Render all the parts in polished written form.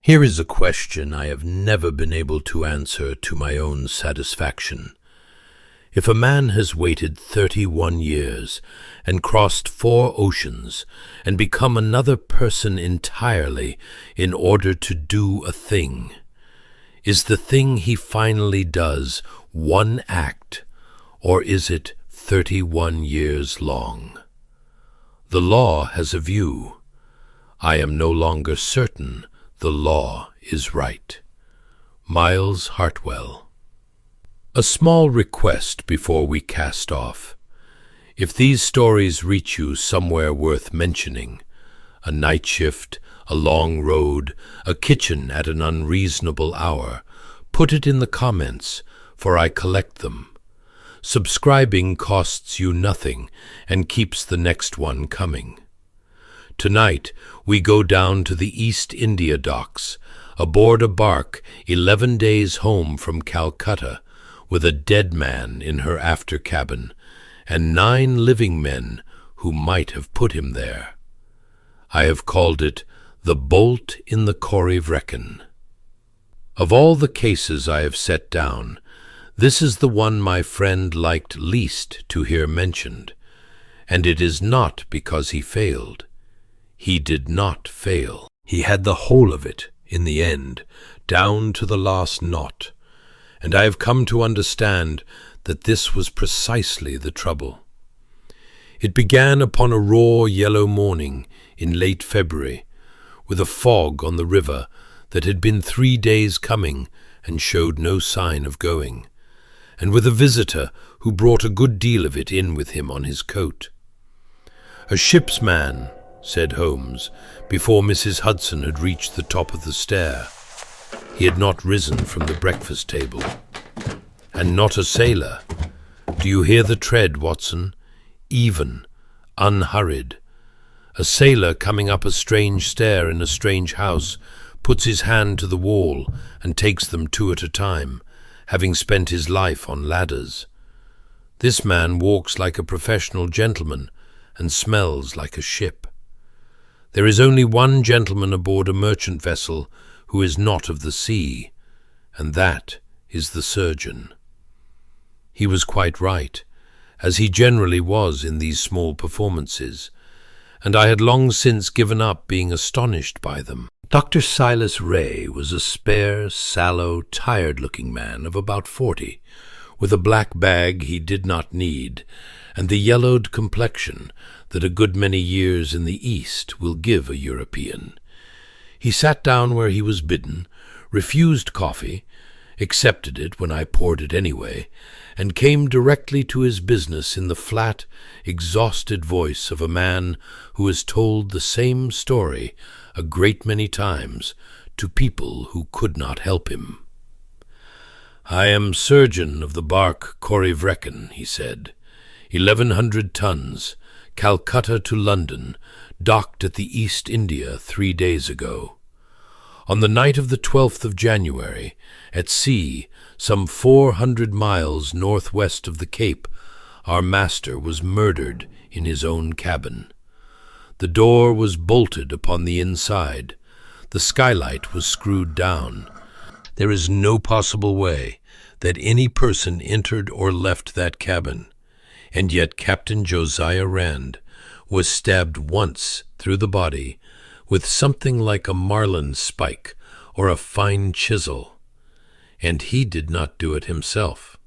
Here is a question I have never been able to answer to my own satisfaction. If a man has waited 31 years and crossed 4 oceans and become another person entirely in order to do a thing, is the thing he finally does one act, or is it 31 years long? The law has a view. I am no longer certain the law is right. Miles Hartwell. A small request before we cast off. If these stories reach you somewhere worth mentioning, a night shift, a long road, a kitchen at an unreasonable hour, put it in the comments, for I collect them. Subscribing costs you nothing and keeps the next one coming. Tonight we go down to the East India Docks, aboard a bark 11 days home from Calcutta, with a dead man in her after cabin, and 9 living men who might have put him there. I have called it The Bolt in the Corryvreckan. Of all the cases I have set down, this is the one my friend liked least to hear mentioned, and it is not because he failed. He did not fail. He had the whole of it, in the end, down to the last knot, and I have come to understand that this was precisely the trouble. It began upon a raw yellow morning in late February, with a fog on the river that had been 3 days coming and showed no sign of going, and with a visitor who brought a good deal of it in with him on his coat. "A ship's man," said Holmes, before Mrs. Hudson had reached the top of the stair. He had not risen from the breakfast table. "And not a sailor. Do you hear the tread, Watson? Even, unhurried. A sailor coming up a strange stair in a strange house puts his hand to the wall and takes them 2 at a time, having spent his life on ladders. This man walks like a professional gentleman and smells like a ship. There is only one gentleman aboard a merchant vessel who is not of the sea, and that is the surgeon." He was quite right, as he generally was in these small performances, and I had long since given up being astonished by them. Dr. Silas Ray was a spare, sallow, tired-looking man of about 40, with a black bag he did not need, and the yellowed complexion that a good many years in the East will give a European. He sat down where he was bidden, refused coffee, accepted it when I poured it anyway, and came directly to his business in the flat, exhausted voice of a man who has told the same story a great many times to people who could not help him. "I am surgeon of the bark Corryvreckan," he said. 1,100 tons, Calcutta to London, docked at the East India 3 days ago. On the night of the 12th of January, at sea, some 400 miles northwest of the Cape, our master was murdered in his own cabin. The door was bolted upon the inside. The skylight was screwed down. There is no possible way that any person entered or left that cabin, and yet Captain Josiah Rand was stabbed once through the body with something like a marline spike or a fine chisel, and he did not do it himself,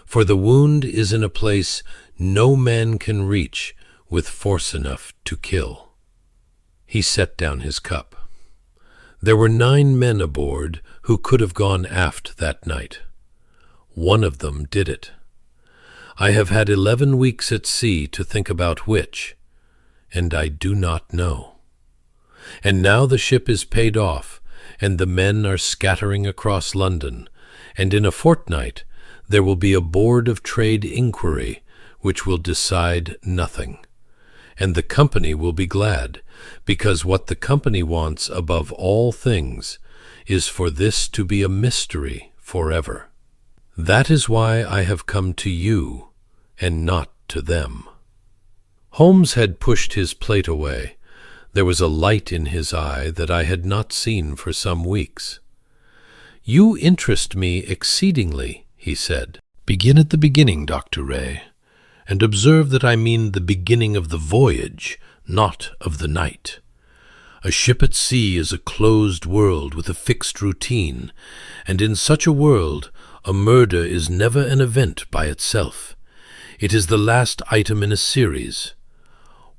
for the wound is in a place no man can reach with force enough to kill. He set down his cup. There were 9 men aboard who could have gone aft that night. One of them did it. I have had 11 weeks at sea to think about which, and I do not know. And now the ship is paid off, and the men are scattering across London, and in a fortnight there will be a Board of Trade inquiry which will decide nothing. And the company will be glad, because what the company wants above all things is for this to be a mystery forever. That is why I have come to you, and not to them." Holmes had pushed his plate away, There was a light in his eye that I had not seen for some weeks. "You interest me exceedingly," he said. "Begin at the beginning, Dr. Ray, and observe that I mean the beginning of the voyage, not of the night. A ship at sea is a closed world with a fixed routine, and in such a world a murder is never an event by itself. It is the last item in a series.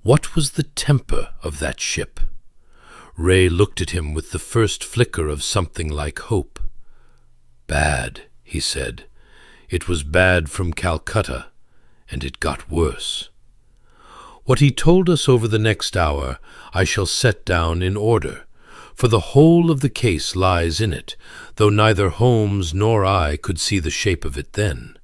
What was the temper of that ship?" Ray looked at him with the first flicker of something like hope. "Bad," he said. "It was bad from Calcutta, and it got worse." What he told us over the next hour I shall set down in order, for the whole of the case lies in it, though neither Holmes nor I could see the shape of it then.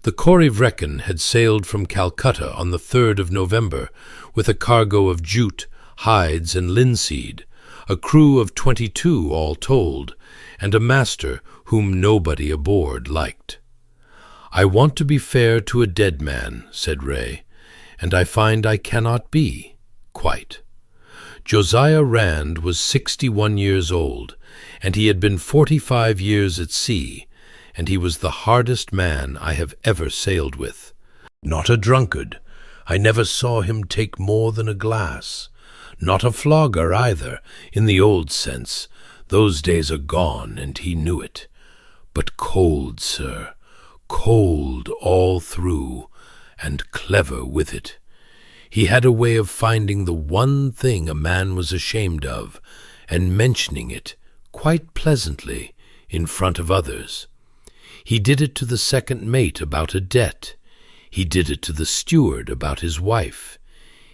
The Corrie Vrecken had sailed from Calcutta on the 3rd of November with a cargo of jute, hides, and linseed, a crew of 22 all told, and a master whom nobody aboard liked. "I want to be fair to a dead man," said Ray, "and I find I cannot be, quite. Josiah Rand was 61 years old, and he had been 45 years at sea, and he was the hardest man I have ever sailed with. Not a drunkard. I never saw him take more than a glass. Not a flogger either, in the old sense. Those days are gone, and he knew it. But cold, sir, cold all through, and clever with it. He had a way of finding the one thing a man was ashamed of, and mentioning it, quite pleasantly, in front of others. He did it to the second mate about a debt. He did it to the steward about his wife.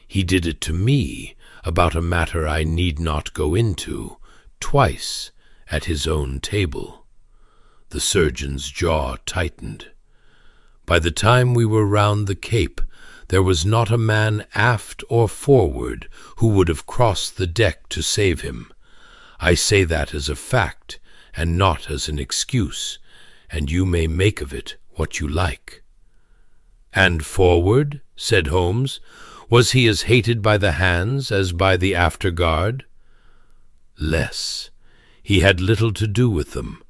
He did it to me about a matter I need not go into, twice, at his own table. The surgeon's jaw tightened. By the time we were round the Cape, there was not a man aft or forward who would have crossed the deck to save him. I say that as a fact, and not as an excuse, and you may make of it what you like." "And forward," said Holmes, "was he as hated by the hands as by the afterguard?" "Less. He had little to do with them.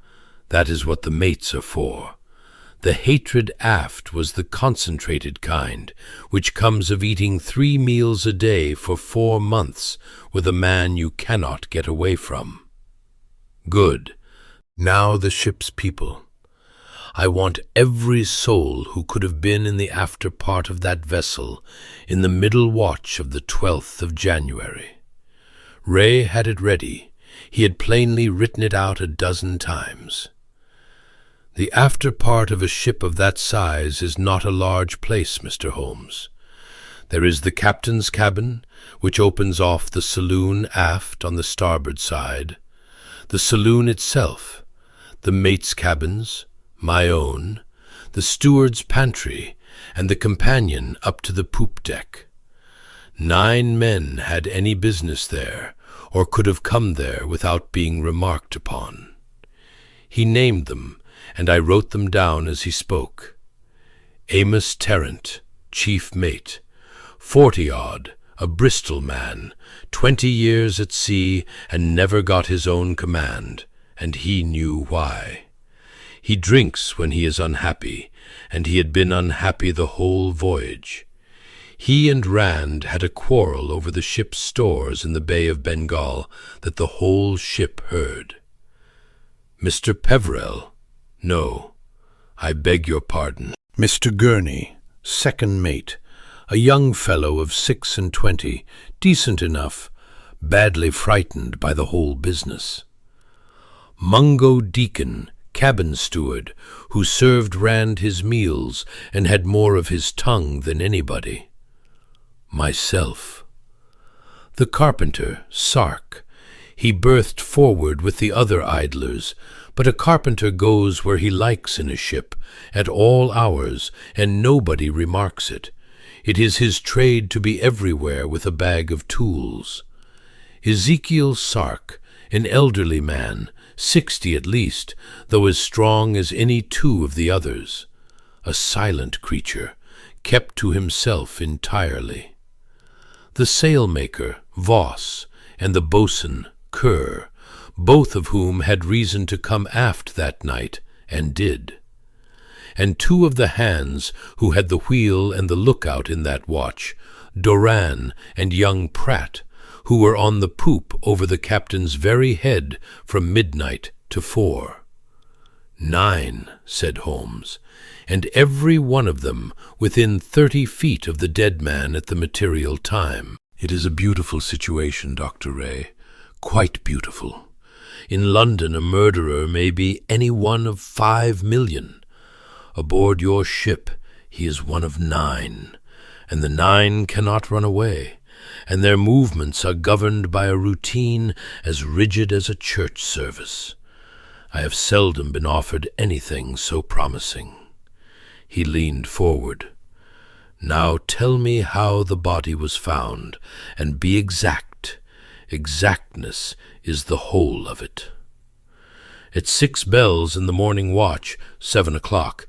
That is what the mates are for. The hatred aft was the concentrated kind, which comes of eating 3 meals a day for 4 months with a man you cannot get away from." "Good. Now the ship's people. I want every soul who could have been in the after part of that vessel in the middle watch of the 12th of January. Ray had it ready. He had plainly written it out a dozen times. The after part of a ship of that size is not a large place, Mr. Holmes. There is the captain's cabin, which opens off the saloon aft on the starboard side, the saloon itself, the mate's cabins, my own, the steward's pantry, and the companion up to the poop deck. 9 men had any business there, or could have come there without being remarked upon. He named them, and I wrote them down as he spoke. Amos Tarrant, chief mate, 40-odd, a Bristol man, 20 years at sea and never got his own command, and he knew why. He drinks when he is unhappy, and he had been unhappy the whole voyage. He and Rand had a quarrel over the ship's stores in the Bay of Bengal that the whole ship heard. Mr. Peverell, no, I beg your pardon. Mr. Gurney, second mate, a young fellow of 26, decent enough, badly frightened by the whole business. Mungo Deacon, cabin steward, who served Rand his meals and had more of his tongue than anybody. Myself. The carpenter, Sark. He berthed forward with the other idlers, but a carpenter goes where he likes in a ship, at all hours, and nobody remarks it. It is his trade to be everywhere with a bag of tools. Ezekiel Sark, an elderly man, 60 at least, though as strong as any 2 of the others. A silent creature, kept to himself entirely. the sailmaker, Voss, and the boatswain, Kerr, both of whom had reason to come aft that night, and did. And 2 of the hands who had the wheel and the lookout in that watch, Doran and young Pratt, who were on the poop over the captain's very head from midnight to 4. 9, said Holmes, and every one of them within 30 feet of the dead man at the material time. It is a beautiful situation, Dr. Ray, quite beautiful. In London a murderer may be any one of 5 million. Aboard your ship he is one of 9, and the 9 cannot run away, and their movements are governed by a routine as rigid as a church service. I have seldom been offered anything so promising. He leaned forward. Now tell me how the body was found, and be exact. Exactness is the whole of it. At 6 bells in the morning watch, 7 o'clock,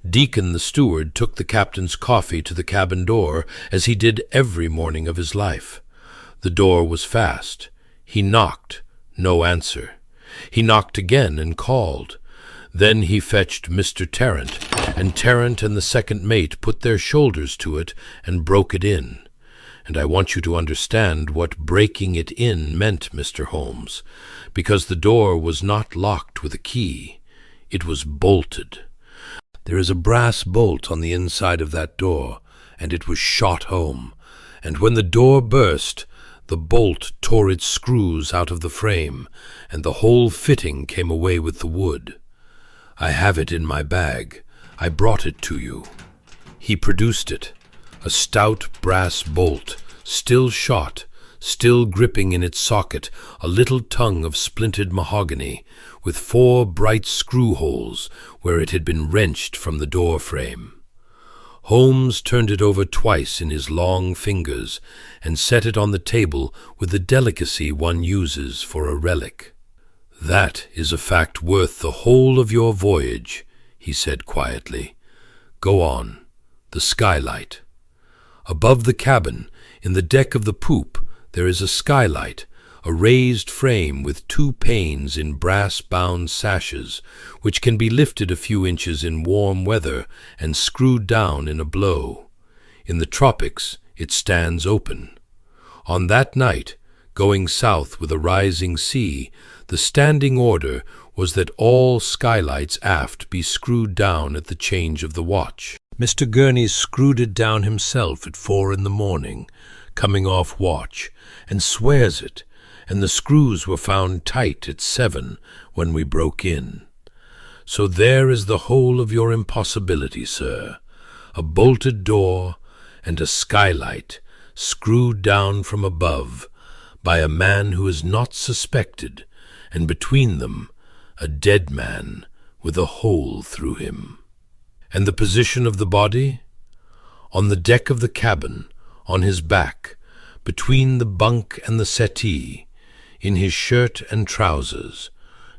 Deacon the steward took the captain's coffee to the cabin door, as he did every morning of his life. The door was fast. He knocked. No answer. He knocked again and called. Then he fetched Mr. Tarrant, and Tarrant and the second mate put their shoulders to it and broke it in. And I want you to understand what breaking it in meant, Mr. Holmes, because the door was not locked with a key. It was bolted. There is a brass bolt on the inside of that door, and it was shot home, and when the door burst, the bolt tore its screws out of the frame, and the whole fitting came away with the wood. I have it in my bag. I brought it to you. He produced it, a stout brass bolt, still shot, still gripping in its socket a little tongue of splintered mahogany, with 4 bright screw holes where it had been wrenched from the door frame. Holmes turned it over twice in his long fingers, and set it on the table with the delicacy one uses for a relic. "That is a fact worth the whole of your voyage," he said quietly. "Go on. The skylight. Above the cabin, in the deck of the poop, there is a skylight, a raised frame with 2 panes in brass-bound sashes, which can be lifted a few inches in warm weather and screwed down in a blow. In the tropics it stands open. On that night, going south with a rising sea, the standing order was that all skylights aft be screwed down at the change of the watch. Mr. Gurney screwed it down himself at 4 in the morning, coming off watch, and swears it, and the screws were found tight at 7 when we broke in. So there is the whole of your impossibility, sir. A bolted door and a skylight screwed down from above by a man who is not suspected, and between them a dead man with a hole through him. And the position of the body? On the deck of the cabin, on his back, between the bunk and the settee, in his shirt and trousers,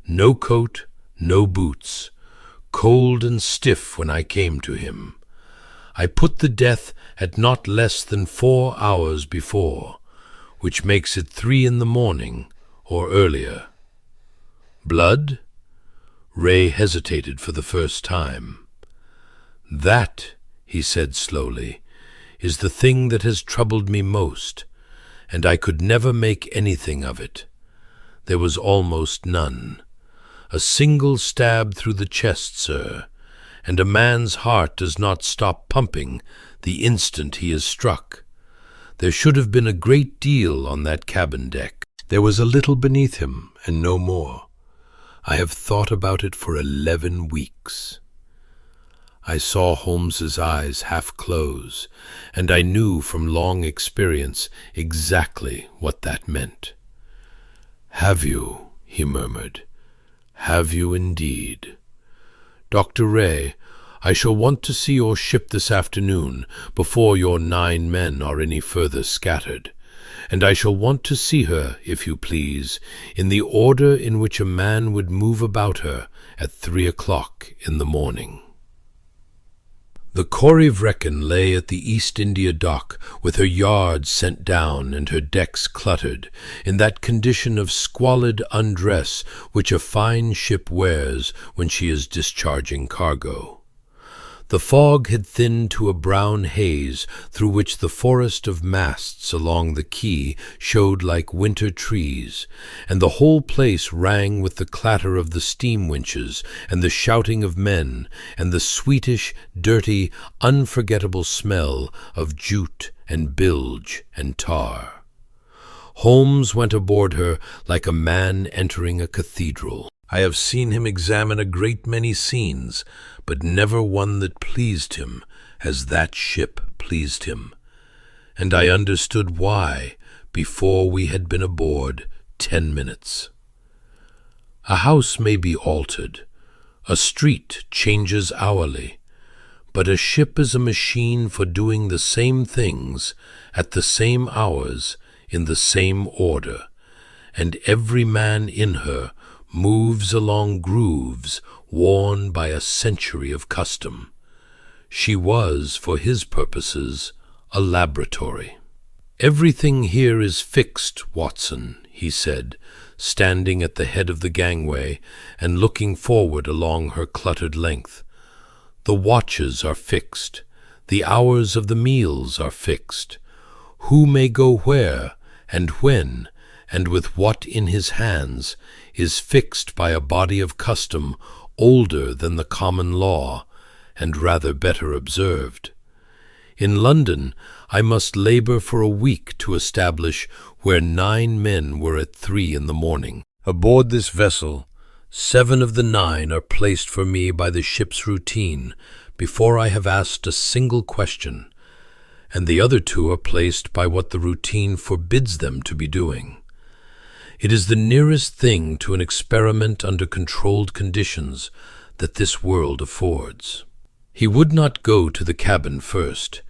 no coat, no boots, cold and stiff when I came to him. I put the death at not less than 4 hours before, which makes it 3 in the morning or earlier. Blood? Ray hesitated for the first time. That, he said slowly, is the thing that has troubled me most, and I could never make anything of it. There was almost none. A single stab through the chest, sir, and a man's heart does not stop pumping the instant he is struck. There should have been a great deal on that cabin deck. There was a little beneath him, and no more. I have thought about it for 11 weeks. I saw Holmes's eyes half close, and I knew from long experience exactly what that meant. "Have you?" he murmured. "Have you indeed? Dr. Ray, I shall want to see your ship this afternoon before your 9 men are any further scattered, and I shall want to see her, if you please, in the order in which a man would move about her at 3 o'clock in the morning." The Corrie Vrecken lay at the East India Dock, with her yards sent down and her decks cluttered, in that condition of squalid undress which a fine ship wears when she is discharging cargo. The fog had thinned to a brown haze through which the forest of masts along the quay showed like winter trees, and the whole place rang with the clatter of the steam winches and the shouting of men and the sweetish, dirty, unforgettable smell of jute and bilge and tar. Holmes went aboard her like a man entering a cathedral. I have seen him examine a great many scenes, but never one that pleased him as that ship pleased him. And I understood why before we had been aboard 10 minutes. A house may be altered, a street changes hourly, but a ship is a machine for doing the same things at the same hours in the same order, and every man in her moves along grooves worn by a century of custom. She was, for his purposes, a laboratory. "Everything here is fixed, Watson," he said, standing at the head of the gangway and looking forward along her cluttered length. "The watches are fixed. The hours of the meals are fixed. Who may go where, and when, and with what in his hands, is fixed by a body of custom older than the common law, and rather better observed. In London I must labor for a week to establish where 9 men were at 3 in the morning. Aboard this vessel, 7 of the 9 are placed for me by the ship's routine before I have asked a single question, and the other 2 are placed by what the routine forbids them to be doing. It is the nearest thing to an experiment under controlled conditions that this world affords. He would not go to the cabin first.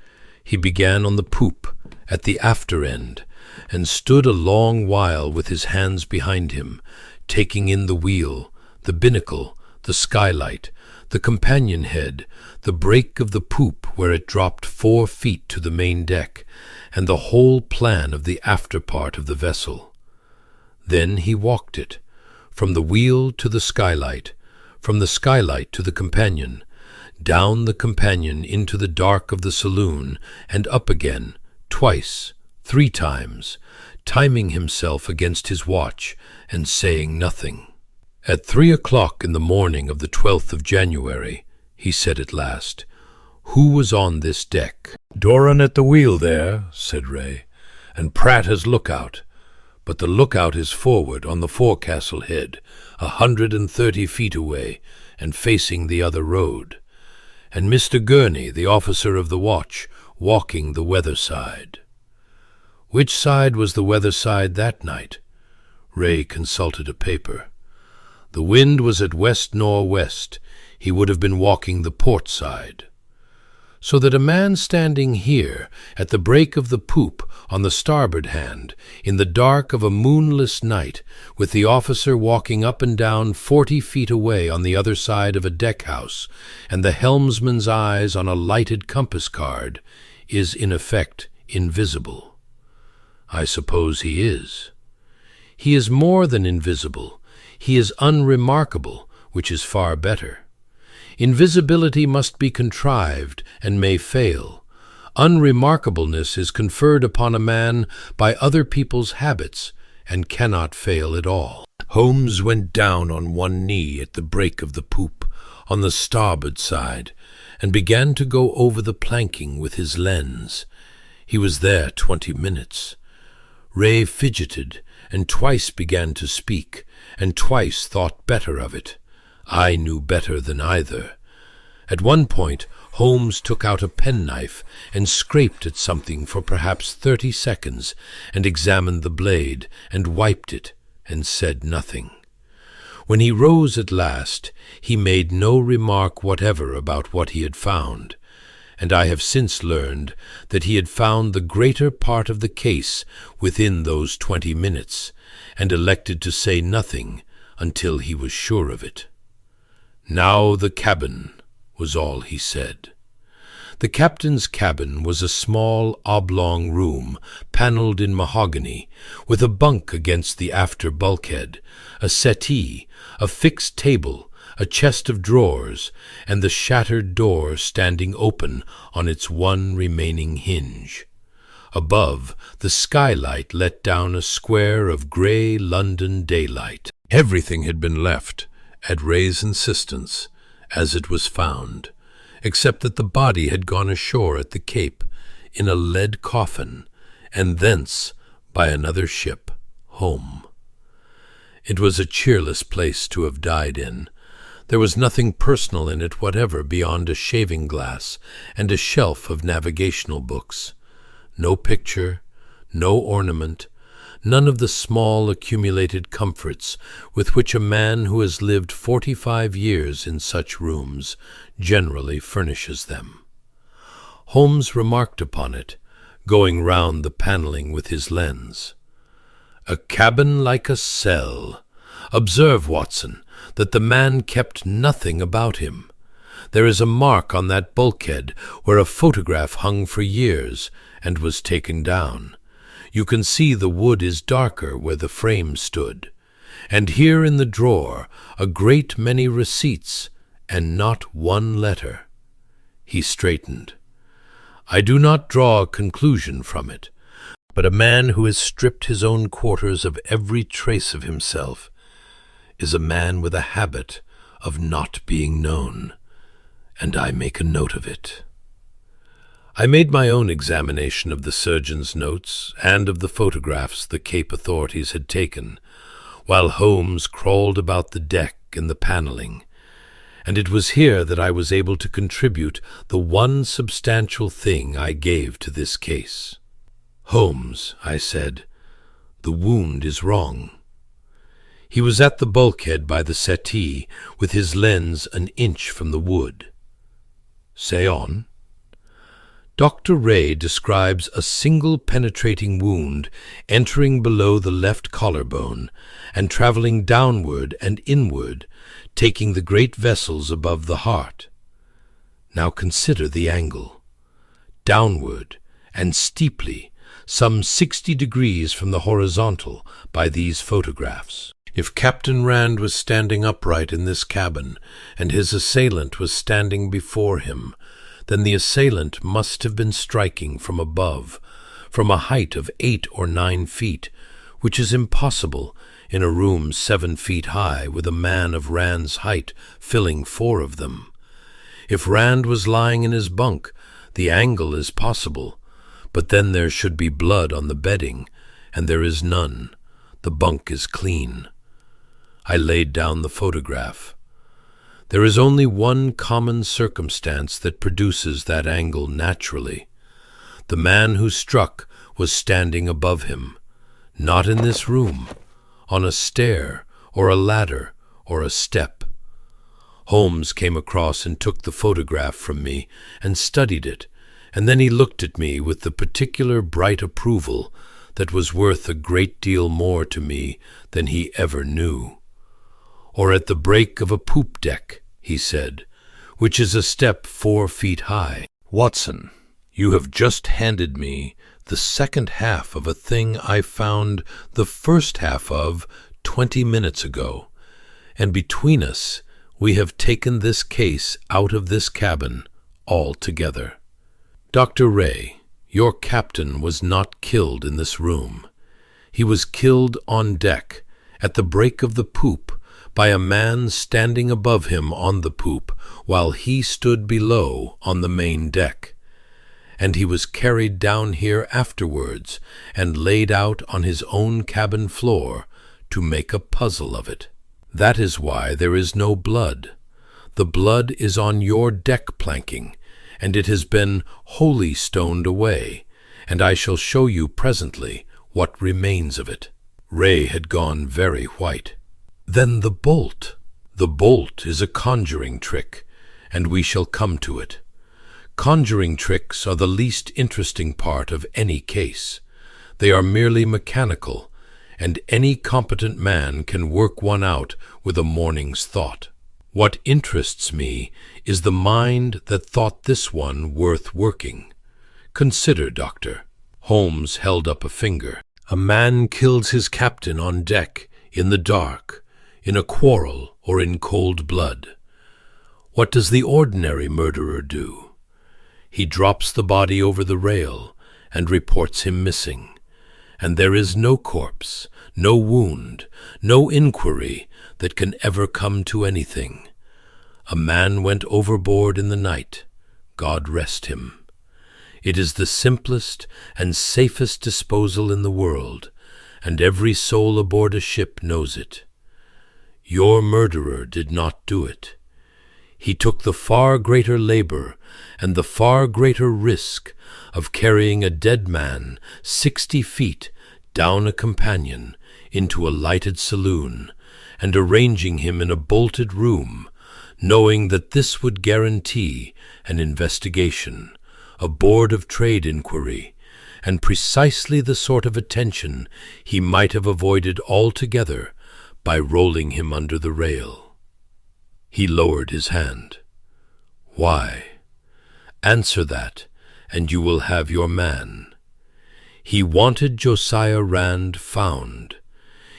He began on the poop, at the after end, and stood a long while with his hands behind him, taking in the wheel, the binnacle, the skylight, the companion head, the break of the poop where it dropped 4 feet to the main deck, and the whole plan of the after part of the vessel. Then he walked it, from the wheel to the skylight, from the skylight to the companion, down the companion into the dark of the saloon, and up again, twice, 3 times, timing himself against his watch and saying nothing. At 3 o'clock in the morning of the 12th of January, he said at last, "Who was on this deck?" "Doran at the wheel there," said Ray, "and Pratt as lookout. But the lookout is forward on the forecastle head, 130 feet away, and facing the other road. And Mr. Gurney, the officer of the watch, walking the weather side." "Which side was the weather side that night?" Ray consulted a paper. "The wind was at west-northwest. He would have been walking the port side." "So that a man standing here, at the break of the poop, on the starboard hand, in the dark of a moonless night, with the officer walking up and down 40 feet away on the other side of a deck-house, and the helmsman's eyes on a lighted compass card, is in effect invisible." "I suppose he is." "He is more than invisible. He is unremarkable, which is far better. Invisibility must be contrived and may fail. Unremarkableness is conferred upon a man by other people's habits and cannot fail at all." Holmes went down on one knee at the break of the poop, on the starboard side, and began to go over the planking with his lens. He was there 20 minutes. Ray fidgeted, and twice began to speak, and twice thought better of it. I knew better than either. At one point, Holmes took out a penknife and scraped at something for perhaps 30 seconds, and examined the blade, and wiped it, and said nothing. When he rose at last, he made no remark whatever about what he had found, and I have since learned that he had found the greater part of the case within those 20 minutes, and elected to say nothing until he was sure of it. "Now the cabin," was all he said. The captain's cabin was a small, oblong room, paneled in mahogany, with a bunk against the after bulkhead, a settee, a fixed table, a chest of drawers, and the shattered door standing open on its one remaining hinge. Above, the skylight let down a square of grey London daylight. Everything had been left, at Ray's insistence, as it was found, except that the body had gone ashore at the Cape in a lead coffin, and thence, by another ship, home. It was a cheerless place to have died in. There was nothing personal in it whatever beyond a shaving-glass and a shelf of navigational books. No picture, no ornament, none of the small accumulated comforts with which a man who has lived 45 years in such rooms generally furnishes them. Holmes remarked upon it, going round the panelling with his lens. "A cabin like a cell. Observe, Watson, that the man kept nothing about him. There is a mark on that bulkhead where a photograph hung for years and was taken down. You can see the wood is darker where the frame stood. And here in the drawer a great many receipts, and not one letter." He straightened. "I do not draw a conclusion from it, but a man who has stripped his own quarters of every trace of himself is a man with a habit of not being known, and I make a note of it." I made my own examination of the surgeon's notes and of the photographs the Cape authorities had taken, while Holmes crawled about the deck and the panelling, and it was here that I was able to contribute the one substantial thing I gave to this case. "Holmes," I said, "the wound is wrong." He was at the bulkhead by the settee, with his lens an inch from the wood. "Say on." Dr. Ray describes a single penetrating wound entering below the left collarbone and traveling downward and inward, taking the great vessels above the heart. Now consider the angle. Downward and steeply, some 60 degrees from the horizontal by these photographs. If Captain Rand was standing upright in this cabin, and his assailant was standing before him, then the assailant must have been striking from above, from a height of 8 or 9 feet, which is impossible in a room 7 feet high with a man of Rand's height filling 4 of them. If Rand was lying in his bunk, the angle is possible, but then there should be blood on the bedding, and there is none. The bunk is clean. I laid down the photograph. There is only one common circumstance that produces that angle naturally. The man who struck was standing above him, not in this room, on a stair or a ladder or a step. Holmes came across and took the photograph from me and studied it, and then he looked at me with the particular bright approval that was worth a great deal more to me than he ever knew. "Or at the break of a poop deck," he said, "which is a step 4 feet high. Watson, you have just handed me the second half of a thing I found the first half of 20 minutes ago, and between us we have taken this case out of this cabin altogether. Dr. Ray, your captain was not killed in this room. He was killed on deck, at the break of the poop, by a man standing above him on the poop, while he stood below on the main deck. And he was carried down here afterwards, and laid out on his own cabin floor, to make a puzzle of it. That is why there is no blood. The blood is on your deck planking, and it has been wholly stoned away, and I shall show you presently what remains of it." Ray had gone very white. "Then the bolt." "The bolt is a conjuring trick, and we shall come to it. Conjuring tricks are the least interesting part of any case. They are merely mechanical, and any competent man can work one out with a morning's thought. What interests me is the mind that thought this one worth working. Consider, Doctor. Holmes held up a finger. A man kills his captain on deck, in the dark, in a quarrel or in cold blood. What does the ordinary murderer do? He drops the body over the rail and reports him missing. And there is no corpse, no wound, no inquiry that can ever come to anything. A man went overboard in the night. God rest him. It is the simplest and safest disposal in the world, and every soul aboard a ship knows it. Your murderer did not do it. He took the far greater labor and the far greater risk of carrying a dead man 60 feet down a companion into a lighted saloon and arranging him in a bolted room, knowing that this would guarantee an investigation, a board of trade inquiry, and precisely the sort of attention he might have avoided altogether by rolling him under the rail. He lowered his hand. Why? Answer that, and you will have your man. He wanted Josiah Rand found.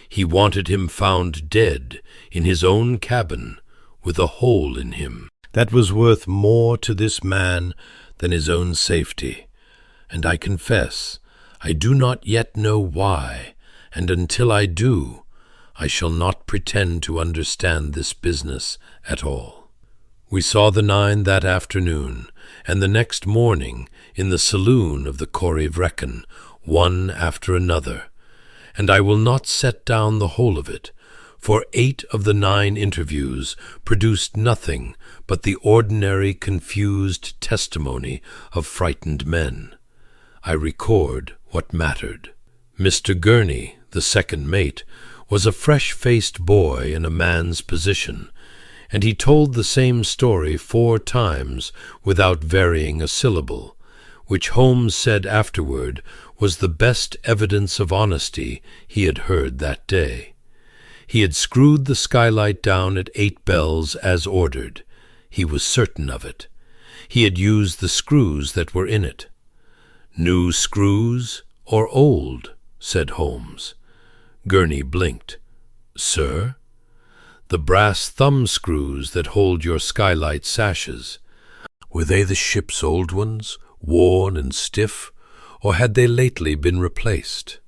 He wanted him found dead in his own cabin with a hole in him. That was worth more to this man than his own safety, and I confess I do not yet know why, and until I do, I shall not pretend to understand this business at all. We saw the 9 that afternoon, and the next morning in the saloon of the Corrie Vrecken, one after another, and I will not set down the whole of it, for 8 of the 9 interviews produced nothing but the ordinary confused testimony of frightened men. I record what mattered. Mr. Gurney, the second mate, was a fresh-faced boy in a man's position, and he told the same story 4 times without varying a syllable, which Holmes said afterward was the best evidence of honesty he had heard that day. He had screwed the skylight down at 8 bells as ordered. He was certain of it. He had used the screws that were in it. "New screws or old?" said Holmes. Gurney blinked. "Sir?" "The brass thumb screws that hold your skylight sashes. Were they the ship's old ones, worn and stiff, or had they lately been replaced?"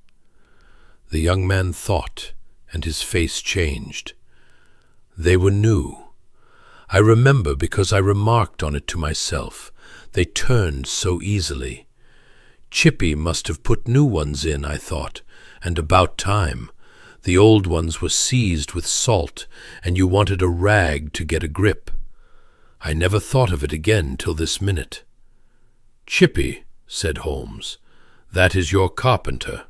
The young man thought, and his face changed. "They were new. I remember because I remarked on it to myself. They turned so easily. Chippy must have put new ones in, I thought, and about time. The old ones were seized with salt, and you wanted a rag to get a grip. I never thought of it again till this minute." "Chippy," said Holmes, "that is your carpenter."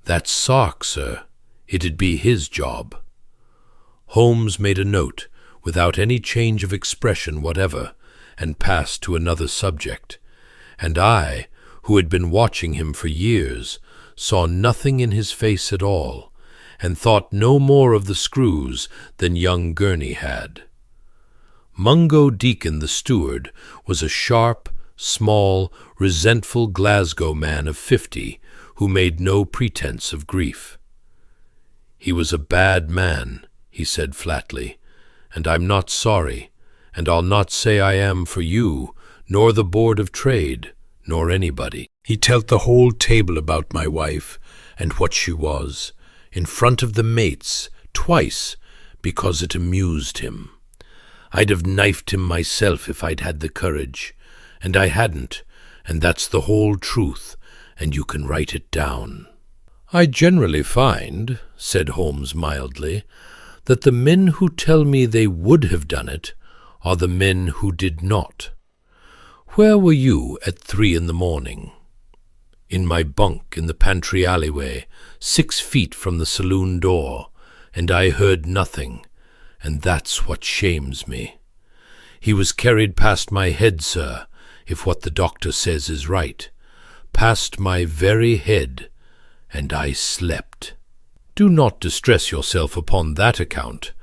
"That's Sark, sir. It'd be his job." Holmes made a note, without any change of expression whatever, and passed to another subject, and I, who had been watching him for years, saw nothing in his face at all, and thought no more of the screws than young Gurney had. Mungo Deacon, the steward, was a sharp, small, resentful Glasgow man of 50, who made no pretense of grief. "He was a bad man," he said flatly, "and I'm not sorry, and I'll not say I am for you, nor the Board of Trade, nor anybody. He told the whole table about my wife and what she was, in front of the mates, twice, because it amused him. I'd have knifed him myself if I'd had the courage, and I hadn't, and that's the whole truth, and you can write it down." "I generally find," said Holmes mildly, "that the men who tell me they would have done it are the men who did not. Where were you at 3 in the morning?" "In my bunk in the pantry alleyway, 6 feet from the saloon door, and I heard nothing, and that's what shames me. He was carried past my head, sir, if what the doctor says is right, past my very head, and I slept." "Do not distress yourself upon that account.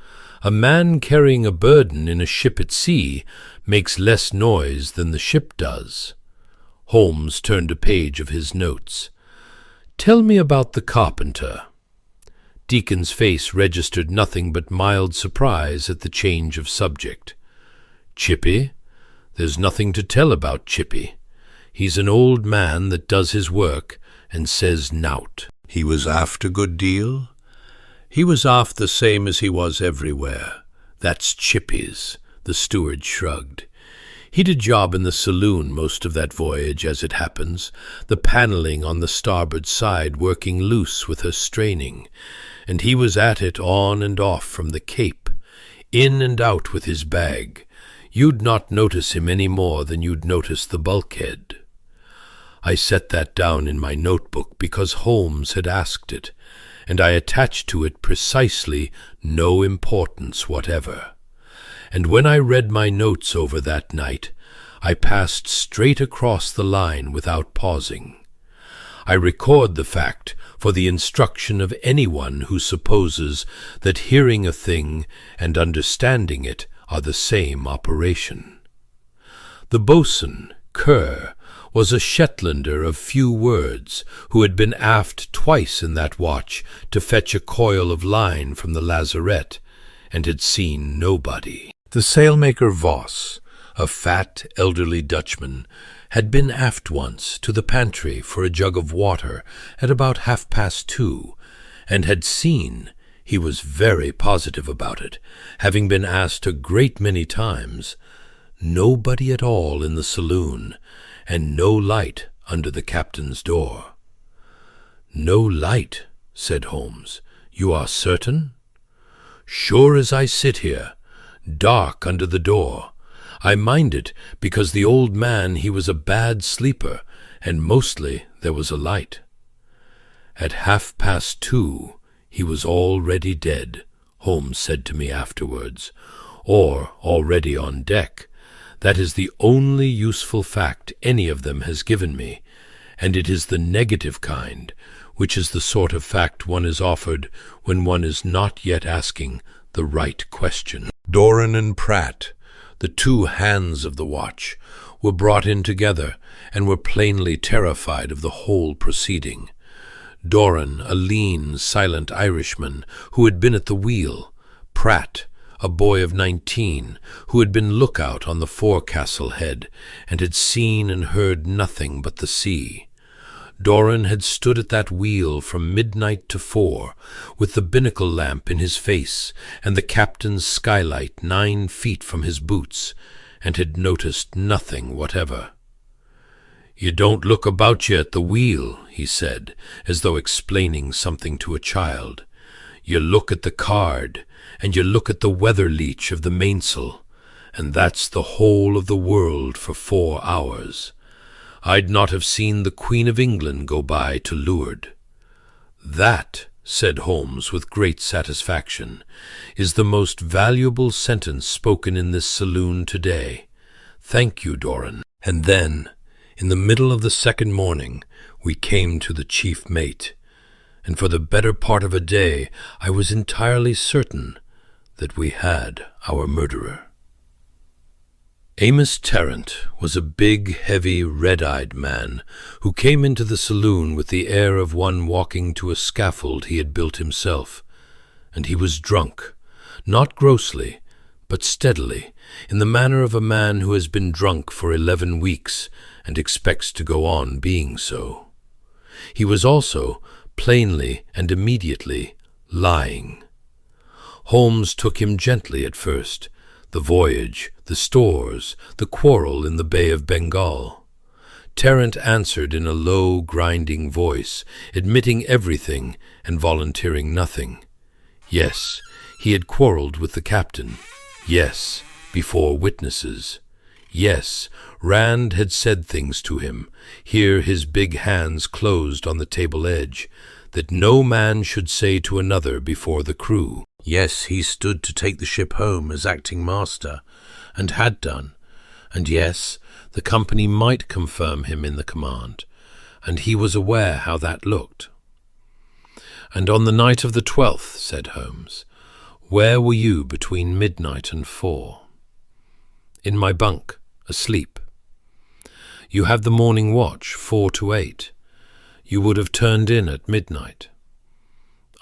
A man carrying a burden in a ship at sea makes less noise than the ship does. Holmes turned a page of his notes. Tell me about the carpenter. Deacon's face registered nothing but mild surprise at the change of subject. Chippy? There's nothing to tell about Chippy. He's an old man that does his work and says nowt. He was aft a good deal? He was aft the same as he was everywhere. That's Chippy's, the steward shrugged. He'd a job in the saloon most of that voyage, as it happens, the panelling on the starboard side working loose with her straining, and he was at it on and off from the Cape, in and out with his bag. You'd not notice him any more than you'd notice the bulkhead. I set that down in my notebook because Holmes had asked it, and I attached to it precisely no importance whatever. And when I read my notes over that night, I passed straight across the line without pausing. I record the fact for the instruction of anyone who supposes that hearing a thing and understanding it are the same operation. The boatswain, Kerr, was a Shetlander of few words, who had been aft twice in that watch to fetch a coil of line from the lazarette, and had seen nobody. The sailmaker Voss, a fat, elderly Dutchman, had been aft once to the pantry for a jug of water at about 2:30, and had seen, he was very positive about it, having been asked a great many times, nobody at all in the saloon, and no light under the captain's door. "No light," said Holmes. "You are certain?" "Sure as I sit here. Dark under the door. I mind it because the old man he was a bad sleeper, and mostly there was a light." "At 2:30 he was already dead," Holmes said to me afterwards, "or already on deck. That is the only useful fact any of them has given me, and it is the negative kind, which is the sort of fact one is offered when one is not yet asking the right question." Doran and Pratt, the two hands of the watch, were brought in together and were plainly terrified of the whole proceeding. Doran, a lean, silent Irishman who had been at the wheel; Pratt, a boy of 19, who had been lookout on the forecastle head and had seen and heard nothing but the sea. Doran had stood at that wheel from midnight to 4, with the binnacle lamp in his face and the captain's skylight 9 feet from his boots, and had noticed nothing whatever. "You don't look about you at the wheel," he said, as though explaining something to a child. "You look at the card, and you look at the weather leach of the mainsail, and that's the whole of the world for 4 hours. I'd not have seen the Queen of England go by to leeward." "That," said Holmes with great satisfaction, "is the most valuable sentence spoken in this saloon today. Thank you, Doran." And then, in the middle of the second morning, we came to the chief mate, and for the better part of a day I was entirely certain that we had our murderer. Amos Tarrant was a big, heavy, red-eyed man who came into the saloon with the air of one walking to a scaffold he had built himself, and he was drunk, not grossly, but steadily, in the manner of a man who has been drunk for 11 weeks and expects to go on being so. He was also, plainly and immediately, lying. Holmes took him gently at first, the voyage, the stores, the quarrel in the Bay of Bengal. Tarrant answered in a low, grinding voice, admitting everything and volunteering nothing. Yes, he had quarreled with the captain. Yes, before witnesses. Yes, Rand had said things to him, here his big hands closed on the table edge, that no man should say to another before the crew. Yes, he stood to take the ship home as acting master, and had done. And yes, the company might confirm him in the command, and he was aware how that looked. "And on the night of the 12th, said Holmes, Where were you between midnight and 4? In my bunk, asleep. You had the morning watch, 4 to 8. You would have turned in at midnight.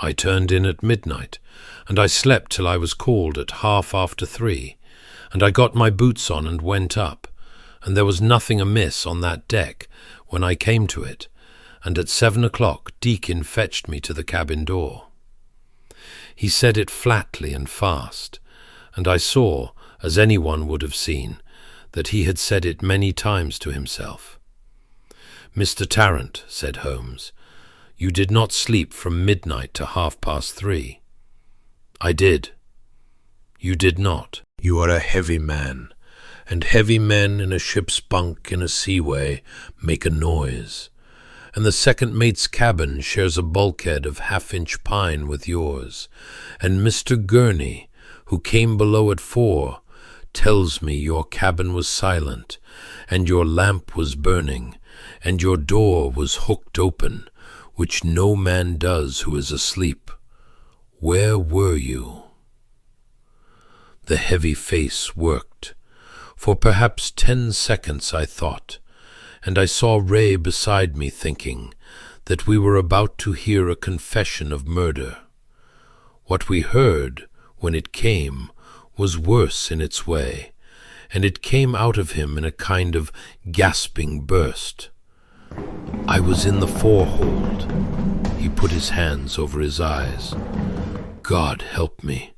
I turned in at midnight, and I slept till I was called at 3:30, and I got my boots on and went up, and there was nothing amiss on that deck when I came to it, and at 7 o'clock Deacon fetched me to the cabin door. He said it flatly and fast, and I saw, as anyone would have seen, that he had said it many times to himself. "Mr. Tarrant," said Holmes, "you did not sleep from midnight to 3:30. "I did." "You did not. You are a heavy man, and heavy men in a ship's bunk in a seaway make a noise, and the second mate's cabin shares a bulkhead of half-inch pine with yours, and Mr. Gurney, who came below at 4, tells me your cabin was silent, and your lamp was burning, and your door was hooked open, which no man does who is asleep. Where were you?" The heavy face worked. For perhaps 10 seconds I thought, and I saw Ray beside me thinking that we were about to hear a confession of murder. What we heard, when it came, was worse in its way, and it came out of him in a kind of gasping burst. "I was in the forehold." He put his hands over his eyes. "God help me.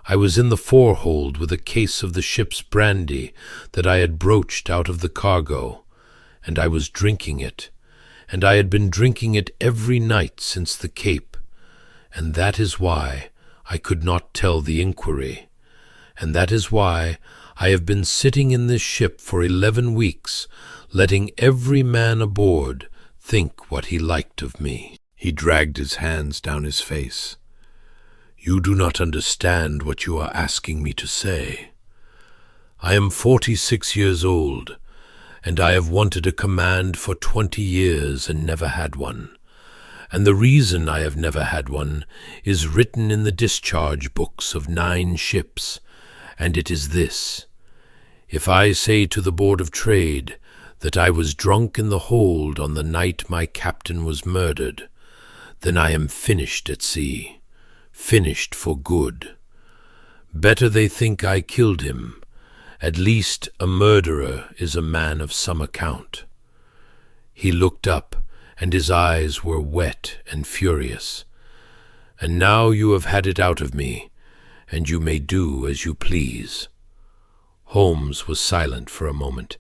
I was in the forehold with a case of the ship's brandy that I had broached out of the cargo, and I was drinking it, and I had been drinking it every night since the Cape, and that is why I could not tell the inquiry, and that is why I have been sitting in this ship for 11 weeks, letting every man aboard think what he liked of me." He dragged his hands down his face. "You do not understand what you are asking me to say. I am 46 years old, and I have wanted a command for 20 years and never had one. And the reason I have never had one is written in the discharge books of 9 ships, and it is this: if I say to the Board of Trade that I was drunk in the hold on the night my captain was murdered, then I am finished at sea, finished for good. Better they think I killed him. At least a murderer is a man of some account." He looked up, and his eyes were wet and furious. "And now you have had it out of me, and you may do as you please." Holmes was silent for a moment.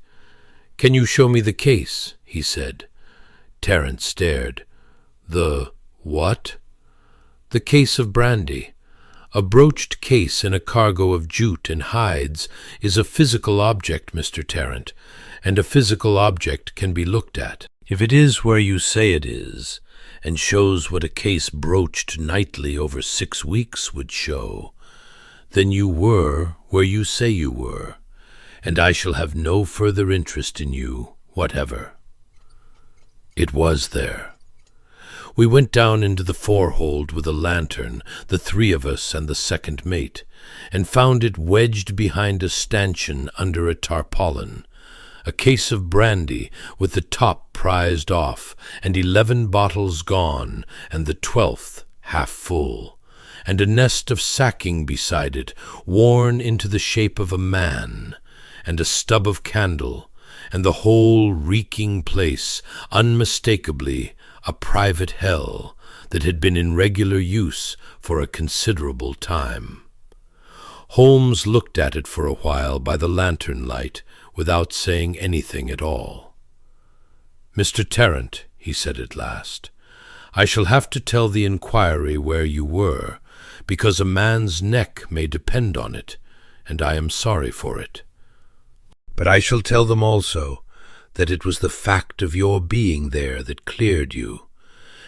"Can you show me the case?" he said. Tarrant stared. "The what?" "The case of brandy. A broached case in a cargo of jute and hides is a physical object, Mr. Tarrant, and a physical object can be looked at. If it is where you say it is, and shows what a case broached nightly over 6 weeks would show, then you were where you say you were, and I shall have no further interest in you whatever." It was there. We went down into the forehold with a lantern, the 3 of us and the second mate, and found it wedged behind a stanchion under a tarpaulin, a case of brandy with the top prized off, and 11 bottles gone, and the 12th half full, and a nest of sacking beside it, worn into the shape of a man, and a stub of candle, and the whole reeking place unmistakably a private hell that had been in regular use for a considerable time. Holmes looked at it for a while by the lantern light without saying anything at all. "Mr. Tarrant," he said at last, "I shall have to tell the inquiry where you were, because a man's neck may depend on it, and I am sorry for it. But I shall tell them also that it was the fact of your being there that cleared you,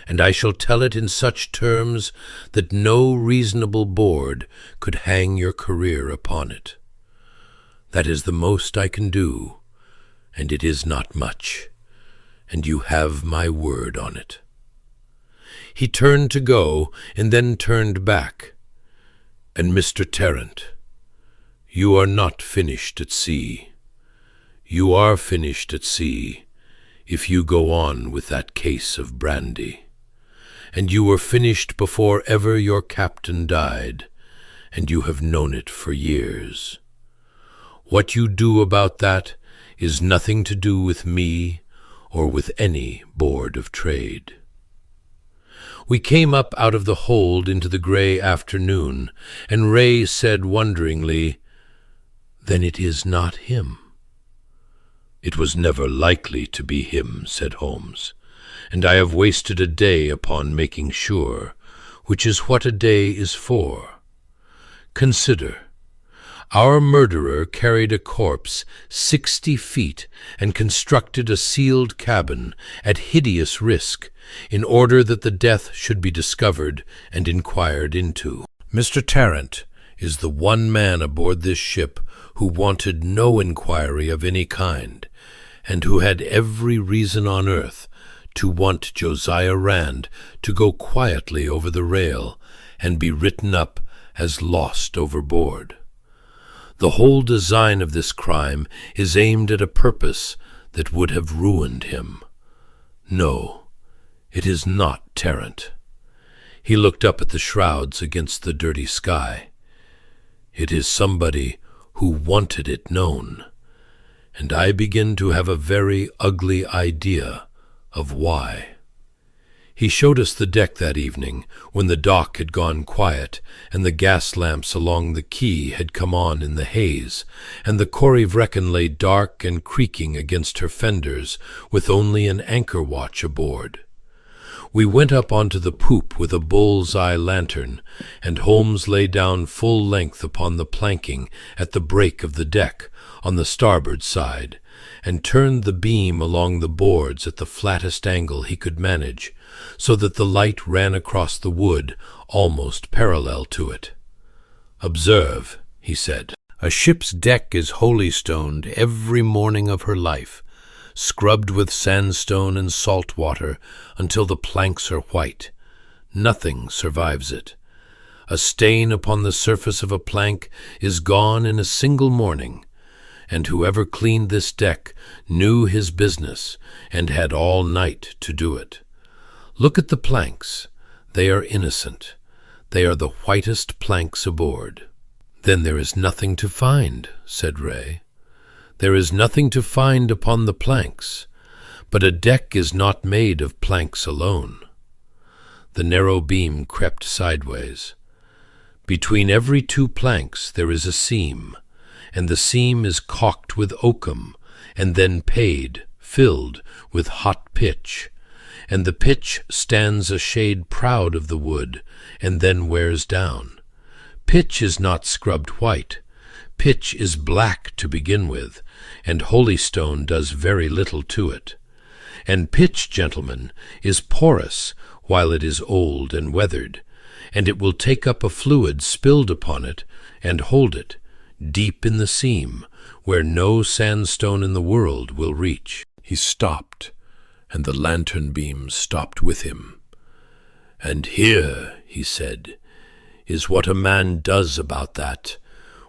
and I shall tell it in such terms that no reasonable board could hang your career upon it. That is the most I can do, and it is not much, and you have my word on it." He turned to go, and then turned back. And Mr. Tarrant, you are not finished at sea. You are finished at sea if you go on with that case of brandy. And you were finished before ever your captain died, and you have known it for years. What you do about that is nothing to do with me or with any board of trade. We came up out of the hold into the gray afternoon, and Ray said wonderingly, "Then it is not him." "It was never likely to be him," said Holmes, "and I have wasted a day upon making sure, which is what a day is for. Consider. Our murderer carried a corpse 60 feet and constructed a sealed cabin at hideous risk in order that the death should be discovered and inquired into. Mr. Tarrant is the one man aboard this ship who wanted no inquiry of any kind, and who had every reason on earth to want Josiah Rand to go quietly over the rail and be written up as lost overboard. The whole design of this crime is aimed at a purpose that would have ruined him. No, it is not Tarrant." He looked up at the shrouds against the dirty sky. "It is somebody who wanted it known, and I begin to have a very ugly idea of why." He showed us the deck that evening, when the dock had gone quiet, and the gas lamps along the quay had come on in the haze, and the Corrie Vrecken lay dark and creaking against her fenders, with only an anchor watch aboard. We went up onto the poop with a bull's-eye lantern, and Holmes lay down full length upon the planking at the break of the deck, on the starboard side, and turned the beam along the boards at the flattest angle he could manage, so that the light ran across the wood almost parallel to it. "Observe," he said, "a ship's deck is holystoned every morning of her life, scrubbed with sandstone and salt water until the planks are white. Nothing survives it. A stain upon the surface of a plank is gone in a single morning, and whoever cleaned this deck knew his business and had all night to do it. Look at the planks. They are innocent. They are the whitest planks aboard." "Then there is nothing to find," said Ray. "There is nothing to find upon the planks, but a deck is not made of planks alone." The narrow beam crept sideways. "Between every 2 planks there is a seam, and the seam is caulked with oakum, and then filled with hot pitch, and the pitch stands a shade proud of the wood, and then wears down. Pitch is not scrubbed white. Pitch is black to begin with, and holystone does very little to it. And pitch, gentlemen, is porous while it is old and weathered, and it will take up a fluid spilled upon it and hold it, deep in the seam, where no sandstone in the world will reach." He stopped, and the lantern beam stopped with him. "And here," he said, "is what a man does about that,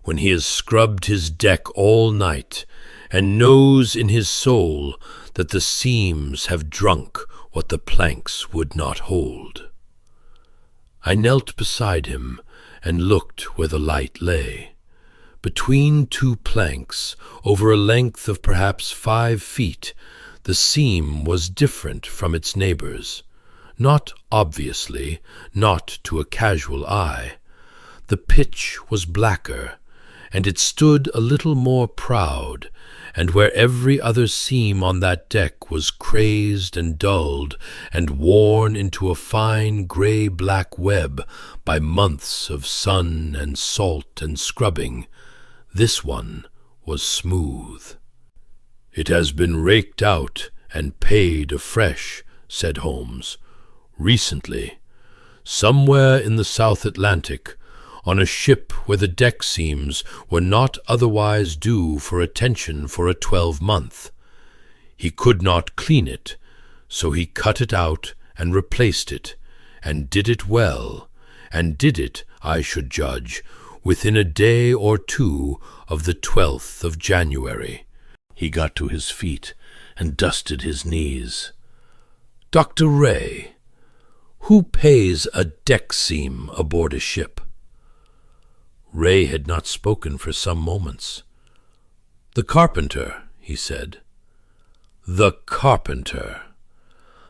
when he has scrubbed his deck all night, and knows in his soul that the seams have drunk what the planks would not hold." I knelt beside him and looked where the light lay. Between 2 planks, over a length of perhaps 5 feet, the seam was different from its neighbors. Not obviously, not to a casual eye. The pitch was blacker, and it stood a little more proud, and where every other seam on that deck was crazed and dulled and worn into a fine gray-black web by months of sun and salt and scrubbing, this one was smooth. "It has been raked out and paid afresh," said Holmes, "recently, somewhere in the South Atlantic, on a ship where the deck seams were not otherwise due for attention for a 12-month. He could not clean it, so he cut it out and replaced it, and did it well, and did it, I should judge, within a day or two of the 12th of January. He got to his feet and dusted his knees. Dr. Ray, who pays a deck seam aboard a ship? Ray had not spoken for some moments. The carpenter, he said. The carpenter.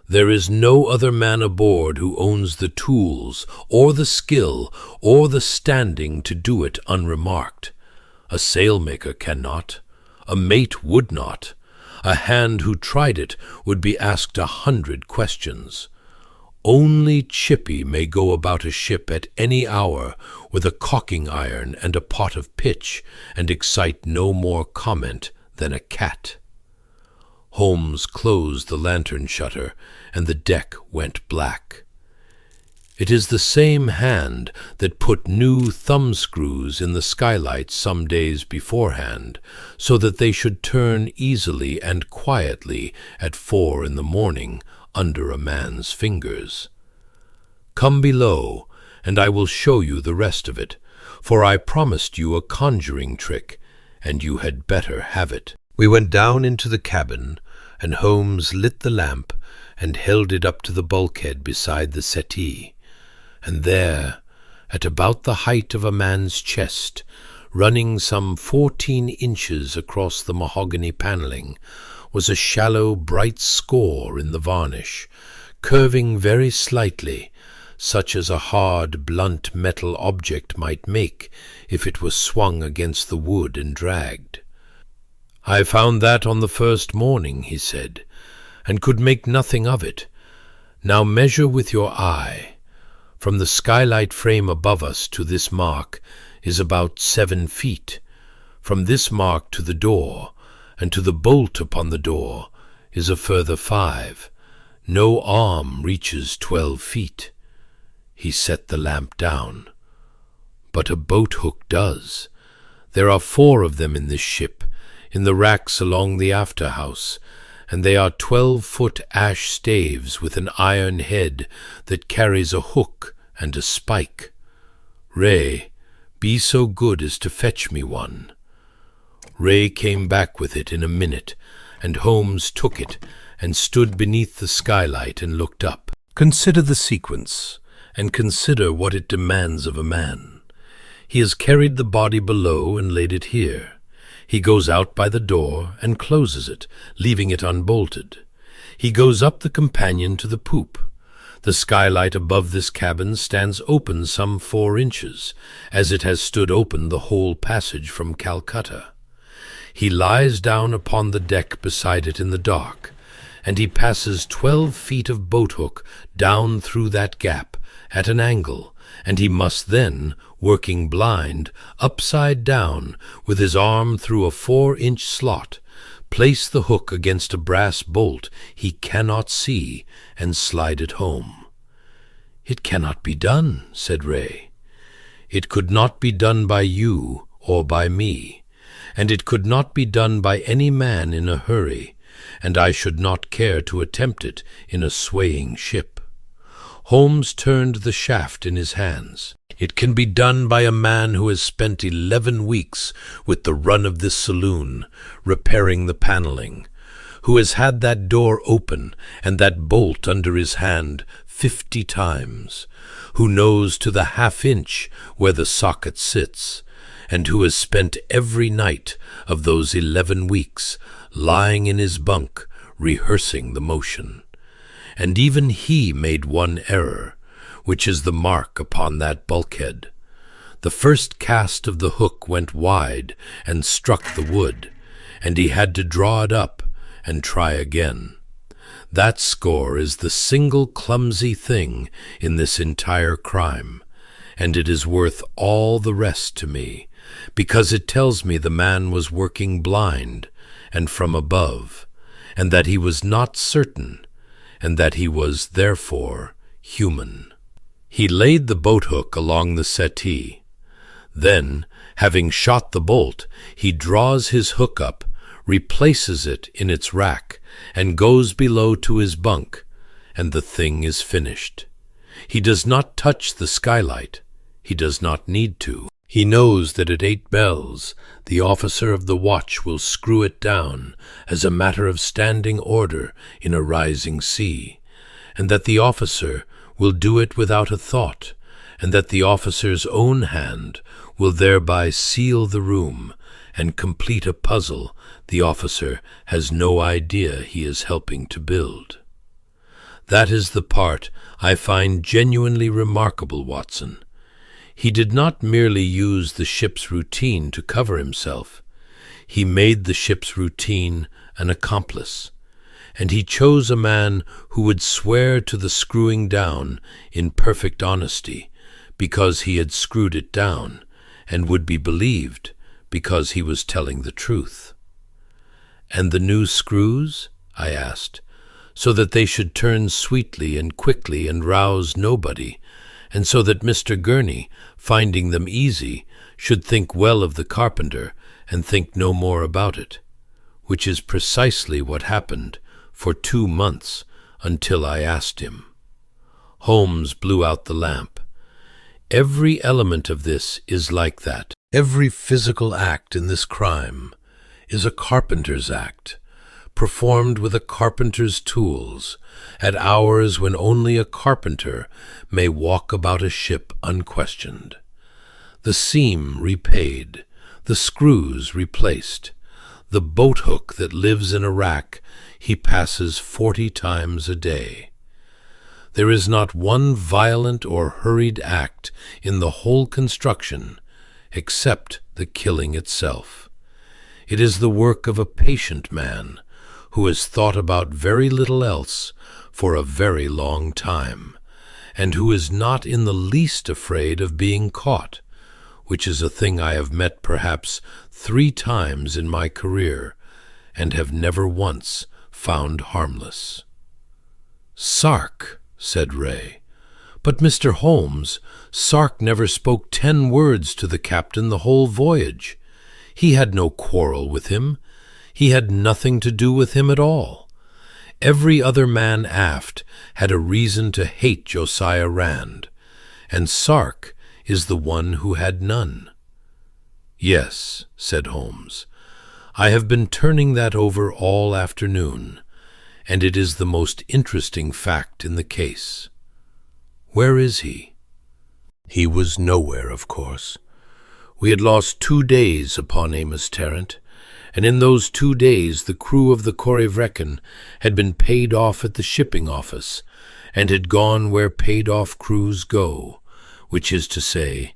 There is no other man aboard who owns the tools, or the skill, or the standing to do it unremarked. A sailmaker cannot. A mate would not. A hand who tried it would be asked 100 questions. Only Chippy may go about a ship at any hour with a caulking iron and a pot of pitch and excite no more comment than a cat. Holmes closed the lantern shutter, and the deck went black. It is the same hand that put new thumbscrews in the skylight some days beforehand, so that they should turn easily and quietly at 4 in the morning under a man's fingers. Come below, and I will show you the rest of it, for I promised you a conjuring trick, and you had better have it. We went down into the cabin, and Holmes lit the lamp and held it up to the bulkhead beside the settee. And there, at about the height of a man's chest, running some 14 inches across the mahogany paneling, was a shallow, bright score in the varnish, curving very slightly, such as a hard, blunt metal object might make if it was swung against the wood and dragged. I found that on the first morning, he said, and could make nothing of it. Now measure with your eye. From the skylight frame above us to this mark is about 7 feet. From this mark to the door, and to the bolt upon the door, is a further 5. No arm reaches 12 feet. He set the lamp down. But a boat hook does. There are 4 of them in this ship, in the racks along the after-house, and they are 12-foot ash staves with an iron head that carries a hook and a spike. Ray, be so good as to fetch me one. Ray came back with it in a minute, and Holmes took it and stood beneath the skylight and looked up. Consider the sequence, and consider what it demands of a man. He has carried the body below and laid it here. He goes out by the door and closes it, leaving it unbolted. He goes up the companion to the poop. The skylight above this cabin stands open some 4 inches, as it has stood open the whole passage from Calcutta. He lies down upon the deck beside it in the dark, and he passes 12 feet of boat hook down through that gap at an angle, and he must then, working blind, upside down, with his arm through a 4-inch slot, place the hook against a brass bolt he cannot see, and slide it home. It cannot be done, said Ray. It could not be done by you or by me, and it could not be done by any man in a hurry, and I should not care to attempt it in a swaying ship. Holmes turned the shaft in his hands. It can be done by a man who has spent 11 weeks with the run of this saloon, repairing the paneling, who has had that door open and that bolt under his hand 50 times, who knows to the half-inch where the socket sits, and who has spent every night of those 11 weeks lying in his bunk, rehearsing the motion. And even he made one error, which is the mark upon that bulkhead. The first cast of the hook went wide and struck the wood, and he had to draw it up and try again. That score is the single clumsy thing in this entire crime, and it is worth all the rest to me, because it tells me the man was working blind and from above, and that he was not certain, and that he was, therefore, human. He laid the boat hook along the settee. Then, having shot the bolt, he draws his hook up, replaces it in its rack, and goes below to his bunk, and the thing is finished. He does not touch the skylight. He does not need to. He knows that at 8 bells the officer of the watch will screw it down as a matter of standing order in a rising sea, and that the officer will do it without a thought, and that the officer's own hand will thereby seal the room and complete a puzzle the officer has no idea he is helping to build. That is the part I find genuinely remarkable, Watson. He did not merely use the ship's routine to cover himself. He made the ship's routine an accomplice, and he chose a man who would swear to the screwing down in perfect honesty because he had screwed it down, and would be believed because he was telling the truth. "And the new screws?" I asked, "so that they should turn sweetly and quickly and rouse nobody, and so that Mr. Gurney, finding them easy, should think well of the carpenter and think no more about it, which is precisely what happened for 2 months until I asked him." Holmes blew out the lamp. "Every element of this is like that. Every physical act in this crime is a carpenter's act, performed with a carpenter's tools, at hours when only a carpenter may walk about a ship unquestioned. The seam repaid, the screws replaced, the boat hook that lives in a rack he passes 40 times a day. There is not one violent or hurried act in the whole construction except the killing itself. It is the work of a patient man who has thought about very little else for a very long time, and who is not in the least afraid of being caught, which is a thing I have met perhaps 3 times in my career, and have never once found harmless." "Sark," said Ray. "But, Mr. Holmes, Sark never spoke 10 words to the captain the whole voyage. He had no quarrel with him. He had nothing to do with him at all. Every other man aft had a reason to hate Josiah Rand, and Sark is the one who had none." "Yes," said Holmes. "I have been turning that over all afternoon, and it is the most interesting fact in the case. Where is he?" He was nowhere, of course. We had lost 2 days upon Amos Tarrant, and in those 2 days the crew of the Corryvreckan had been paid off at the shipping office, and had gone where paid-off crews go, which is to say,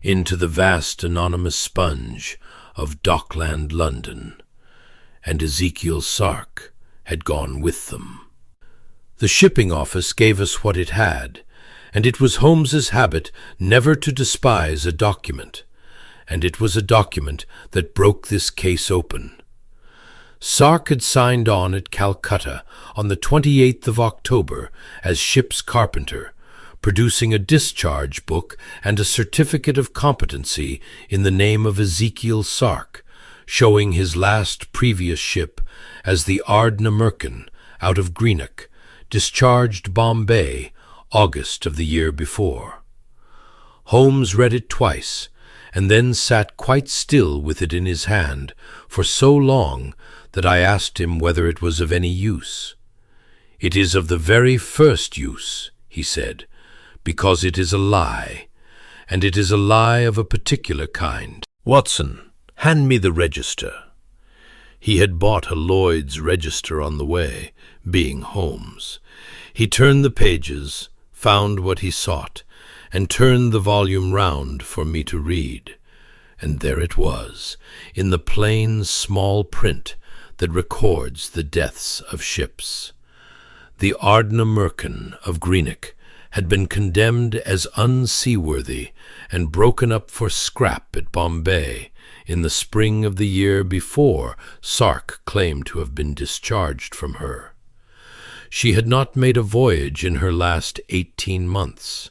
into the vast anonymous sponge of Dockland, London, and Ezekiel Sark had gone with them. The shipping office gave us what it had, and it was Holmes's habit never to despise a document, and it was a document that broke this case open. Sark had signed on at Calcutta on the 28th of October as ship's carpenter, producing a discharge book and a certificate of competency in the name of Ezekiel Sark, showing his last previous ship as the Ardnamurchan out of Greenock, discharged Bombay, August of the year before. Holmes read it twice, and then sat quite still with it in his hand for so long that I asked him whether it was of any use. "It is of the very first use," he said, "because it is a lie, and it is a lie of a particular kind. Watson, hand me the register." He had bought a Lloyd's register on the way, being Holmes. He turned the pages, found what he sought, and turned the volume round for me to read. And there it was, in the plain small print that records the deaths of ships. The Ardnamurchan of Greenock had been condemned as unseaworthy and broken up for scrap at Bombay in the spring of the year before Sark claimed to have been discharged from her. She had not made a voyage in her last 18 months.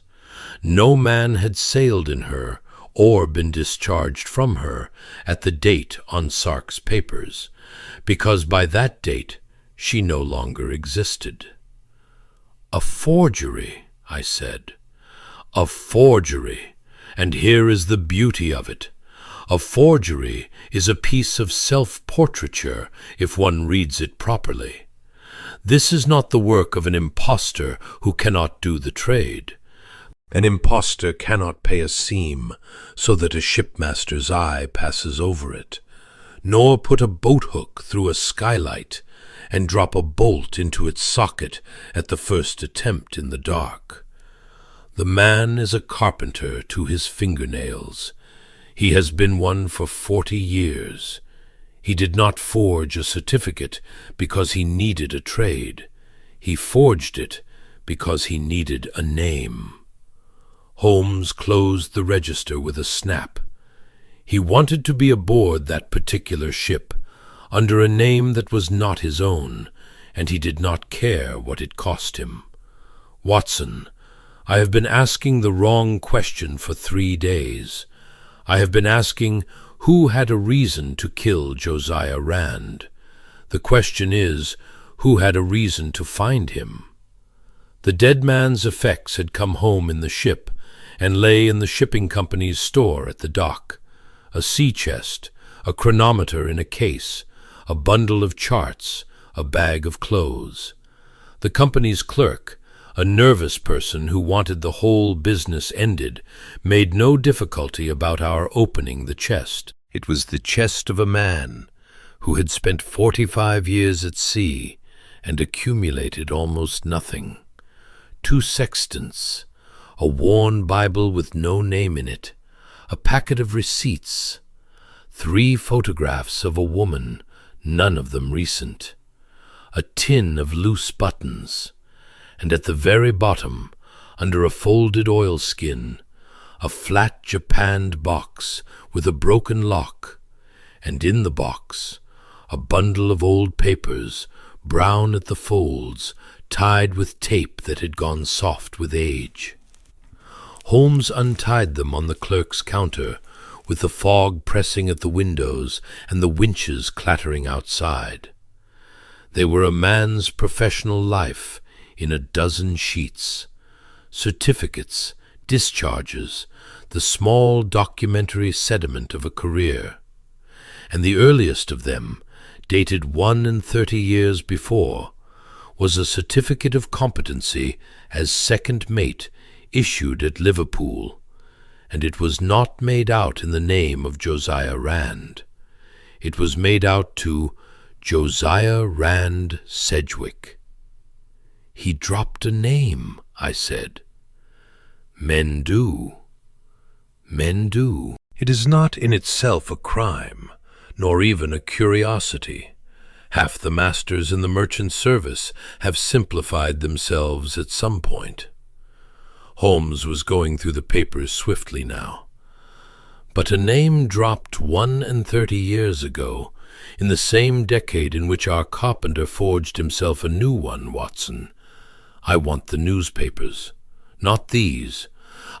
No man had sailed in her or been discharged from her at the date on Sark's papers, because by that date she no longer existed. "A forgery," I said. "A forgery, and here is the beauty of it. A forgery is a piece of self-portraiture if one reads it properly. This is not the work of an impostor who cannot do the trade. An impostor cannot pay a seam so that a shipmaster's eye passes over it, nor put a boat-hook through a skylight and drop a bolt into its socket at the first attempt in the dark. The man is a carpenter to his fingernails. He has been one for 40 years. He did not forge a certificate because he needed a trade. He forged it because he needed a name." Holmes closed the register with a snap. He wanted to be aboard that particular ship, under a name that was not his own, and he did not care what it cost him. "Watson, I have been asking the wrong question for 3 days. I have been asking who had a reason to kill Josiah Rand. The question is, who had a reason to find him?" The dead man's effects had come home in the ship and lay in the shipping company's store at the dock. A sea chest, a chronometer in a case, a bundle of charts, a bag of clothes. The company's clerk, a nervous person who wanted the whole business ended, made no difficulty about our opening the chest. It was the chest of a man who had spent 45 years at sea and accumulated almost nothing. 2 sextants, a worn Bible with no name in it, a packet of receipts, 3 photographs of a woman, none of them recent, a tin of loose buttons, and at the very bottom, under a folded oilskin, a flat japanned box with a broken lock, and in the box, a bundle of old papers, brown at the folds, tied with tape that had gone soft with age. Holmes untied them on the clerk's counter, with the fog pressing at the windows and the winches clattering outside. They were a man's professional life in a dozen sheets. Certificates, discharges, the small documentary sediment of a career. And the earliest of them, dated 31 years before, was a certificate of competency as second mate issued at Liverpool, and it was not made out in the name of Josiah Rand. It was made out to Josiah Rand Sedgwick. "He dropped a name," I said. "Men do. Men do. It is not in itself a crime, nor even a curiosity. Half the masters in the merchant service have simplified themselves at some point." Holmes was going through the papers swiftly now. "But a name dropped 31 years ago, in the same decade in which our carpenter forged himself a new one, Watson. I want the newspapers. Not these.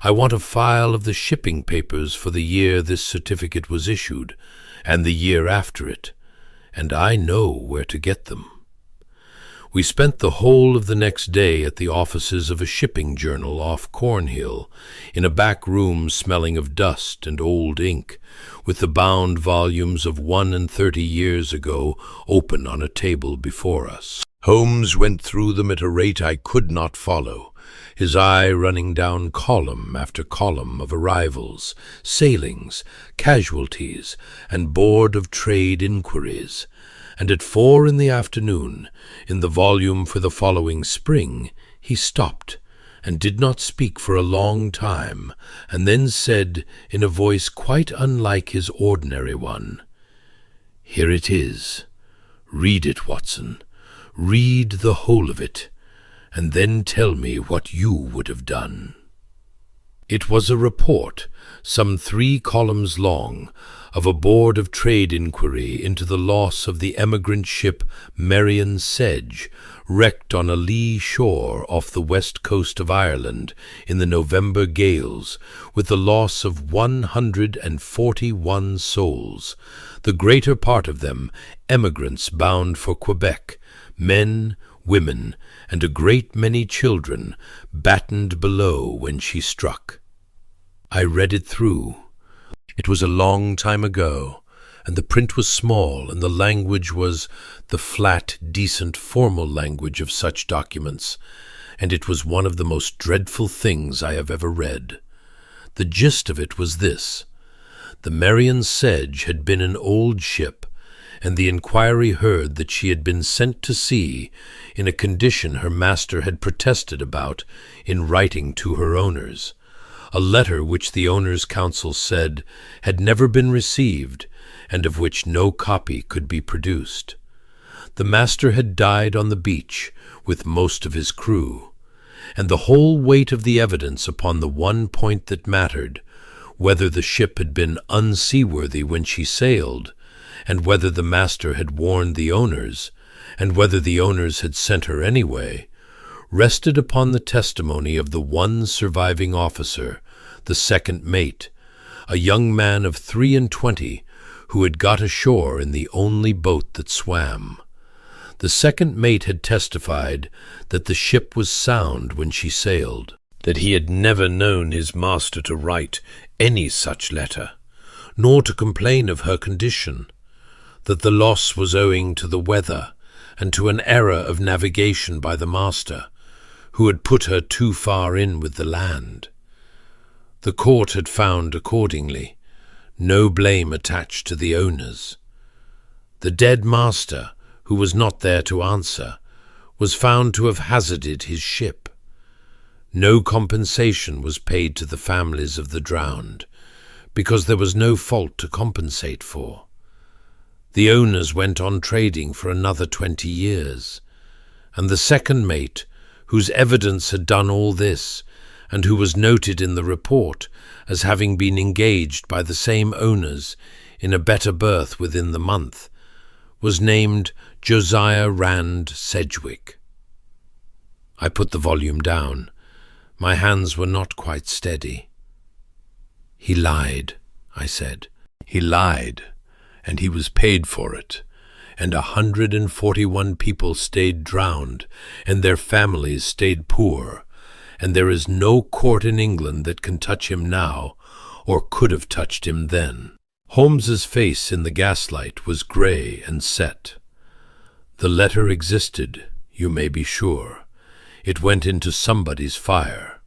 I want a file of the shipping papers for the year this certificate was issued, and the year after it, and I know where to get them." We spent the whole of the next day at the offices of a shipping journal off Cornhill, in a back room smelling of dust and old ink, with the bound volumes of 31 years ago open on a table before us. Holmes went through them at a rate I could not follow, his eye running down column after column of arrivals, sailings, casualties, and Board of Trade inquiries, and at 4 in the afternoon, in the volume for the following spring, he stopped and did not speak for a long time, and then said, in a voice quite unlike his ordinary one, "Here it is. Read it, Watson. Read the whole of it, and then tell me what you would have done." It was a report, some 3 columns long, of a Board of Trade inquiry into the loss of the emigrant ship Marion Sedge, wrecked on a lee shore off the west coast of Ireland in the November gales, with the loss of 141 souls, the greater part of them emigrants bound for Quebec, men, women, and a great many children battened below when she struck. I read it through. It was a long time ago, and the print was small, and the language was the flat, decent, formal language of such documents, and it was one of the most dreadful things I have ever read. The gist of it was this. The Marion Sedge had been an old ship, and the inquiry heard that she had been sent to sea in a condition her master had protested about in writing to her owners, a letter which the owners' council said had never been received, and of which no copy could be produced. The master had died on the beach with most of his crew, and the whole weight of the evidence upon the one point that mattered, whether the ship had been unseaworthy when she sailed, and whether the master had warned the owners, and whether the owners had sent her anyway, rested upon the testimony of the one surviving officer, the second mate, a young man of 23, who had got ashore in the only boat that swam. The second mate had testified that the ship was sound when she sailed, that he had never known his master to write any such letter, nor to complain of her condition, that the loss was owing to the weather and to an error of navigation by the master, who had put her too far in with the land. The court had found, accordingly, no blame attached to the owners. The dead master, who was not there to answer, was found to have hazarded his ship. No compensation was paid to the families of the drowned, because there was no fault to compensate for. The owners went on trading for another 20 years, and the second mate, whose evidence had done all this, and who was noted in the report as having been engaged by the same owners in a better berth within the month, was named Josiah Rand Sedgwick. I put the volume down. My hands were not quite steady. "He lied," I said. "He lied, and he was paid for it, and 141 people stayed drowned, and their families stayed poor, and there is no court in England that can touch him now, or could have touched him then." Holmes's face in the gaslight was grey and set. The letter existed, you may be sure. It went into somebody's fire.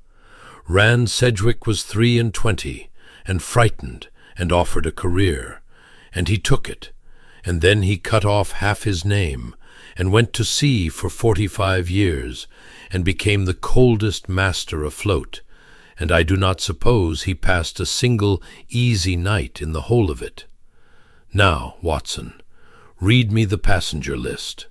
Rand Sedgwick was 23, and frightened, and offered a career, and he took it, and then he cut off half his name, and went to sea for 45 years, and became the coldest master afloat, and I do not suppose he passed a single easy night in the whole of it. Now, Watson, read me the passenger list.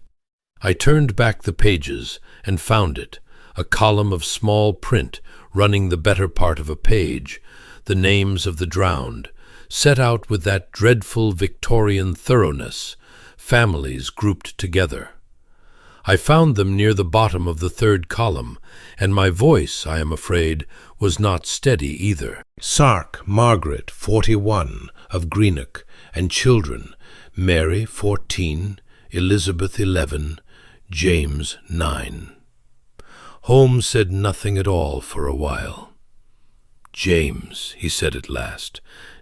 I turned back the pages and found it, a column of small print running the better part of a page, the names of the drowned, set out with that dreadful Victorian thoroughness, families grouped together. I found them near the bottom of the third column, and my voice, I am afraid, was not steady either. Sark Margaret, 41, of Greenock, and children, Mary, 14, Elizabeth, 11, James, 9. Holmes said nothing at all for a while. "James," he said at last,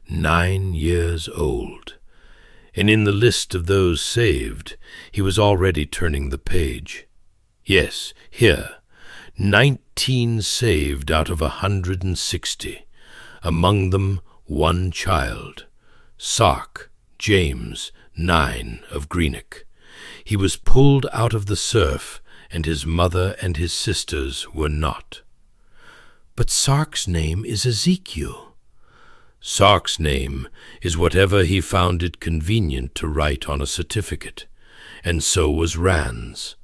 9 years old. And in the list of those saved, he was already turning the page. "Yes, here, 19 saved out of 160, among them 1 child, Sark, James, 9, of Greenock. He was pulled out of the surf, and his mother and his sisters were not." "But Sark's name is Ezekiel." "Sark's name is whatever he found it convenient to write on a certificate, and so was Rand's.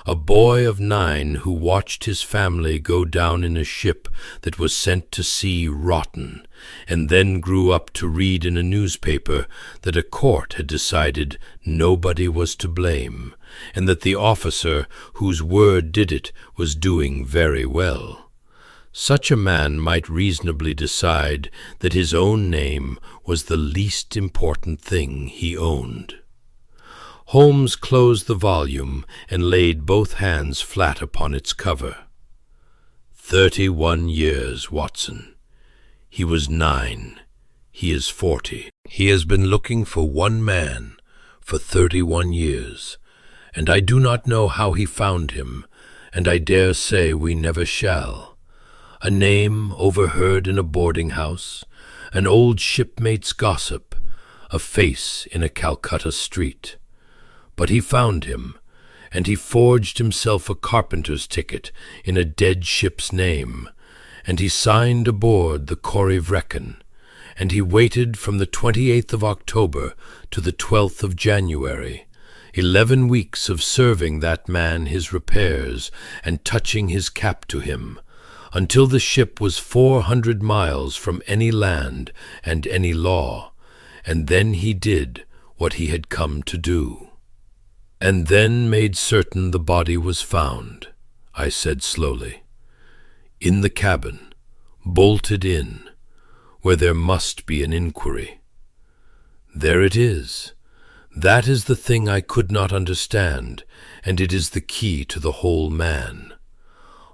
A boy of 9 who watched his family go down in a ship that was sent to sea rotten, and then grew up to read in a newspaper that a court had decided nobody was to blame, and that the officer whose word did it was doing very well. Such a man might reasonably decide that his own name was the least important thing he owned. Holmes closed the volume and laid both hands flat upon its cover. 31 years, Watson. He was 9. He is 40. He has been looking for one man for 31 years, and I do not know how he found him, and I dare say we never shall. A name overheard in a boarding house, an old shipmate's gossip, a face in a Calcutta street. But he found him, and he forged himself a carpenter's ticket in a dead ship's name, and he signed aboard the Corrie Vrecken, and he waited from the 28th of October to the 12th of January, 11 weeks of serving that man his repairs and touching his cap to him, until the ship was 400 miles from any land and any law, and then he did what he had come to do. And then made certain the body was found, I said slowly, in the cabin, bolted in, where there must be an inquiry. There it is. That is the thing I could not understand, and it is the key to the whole man.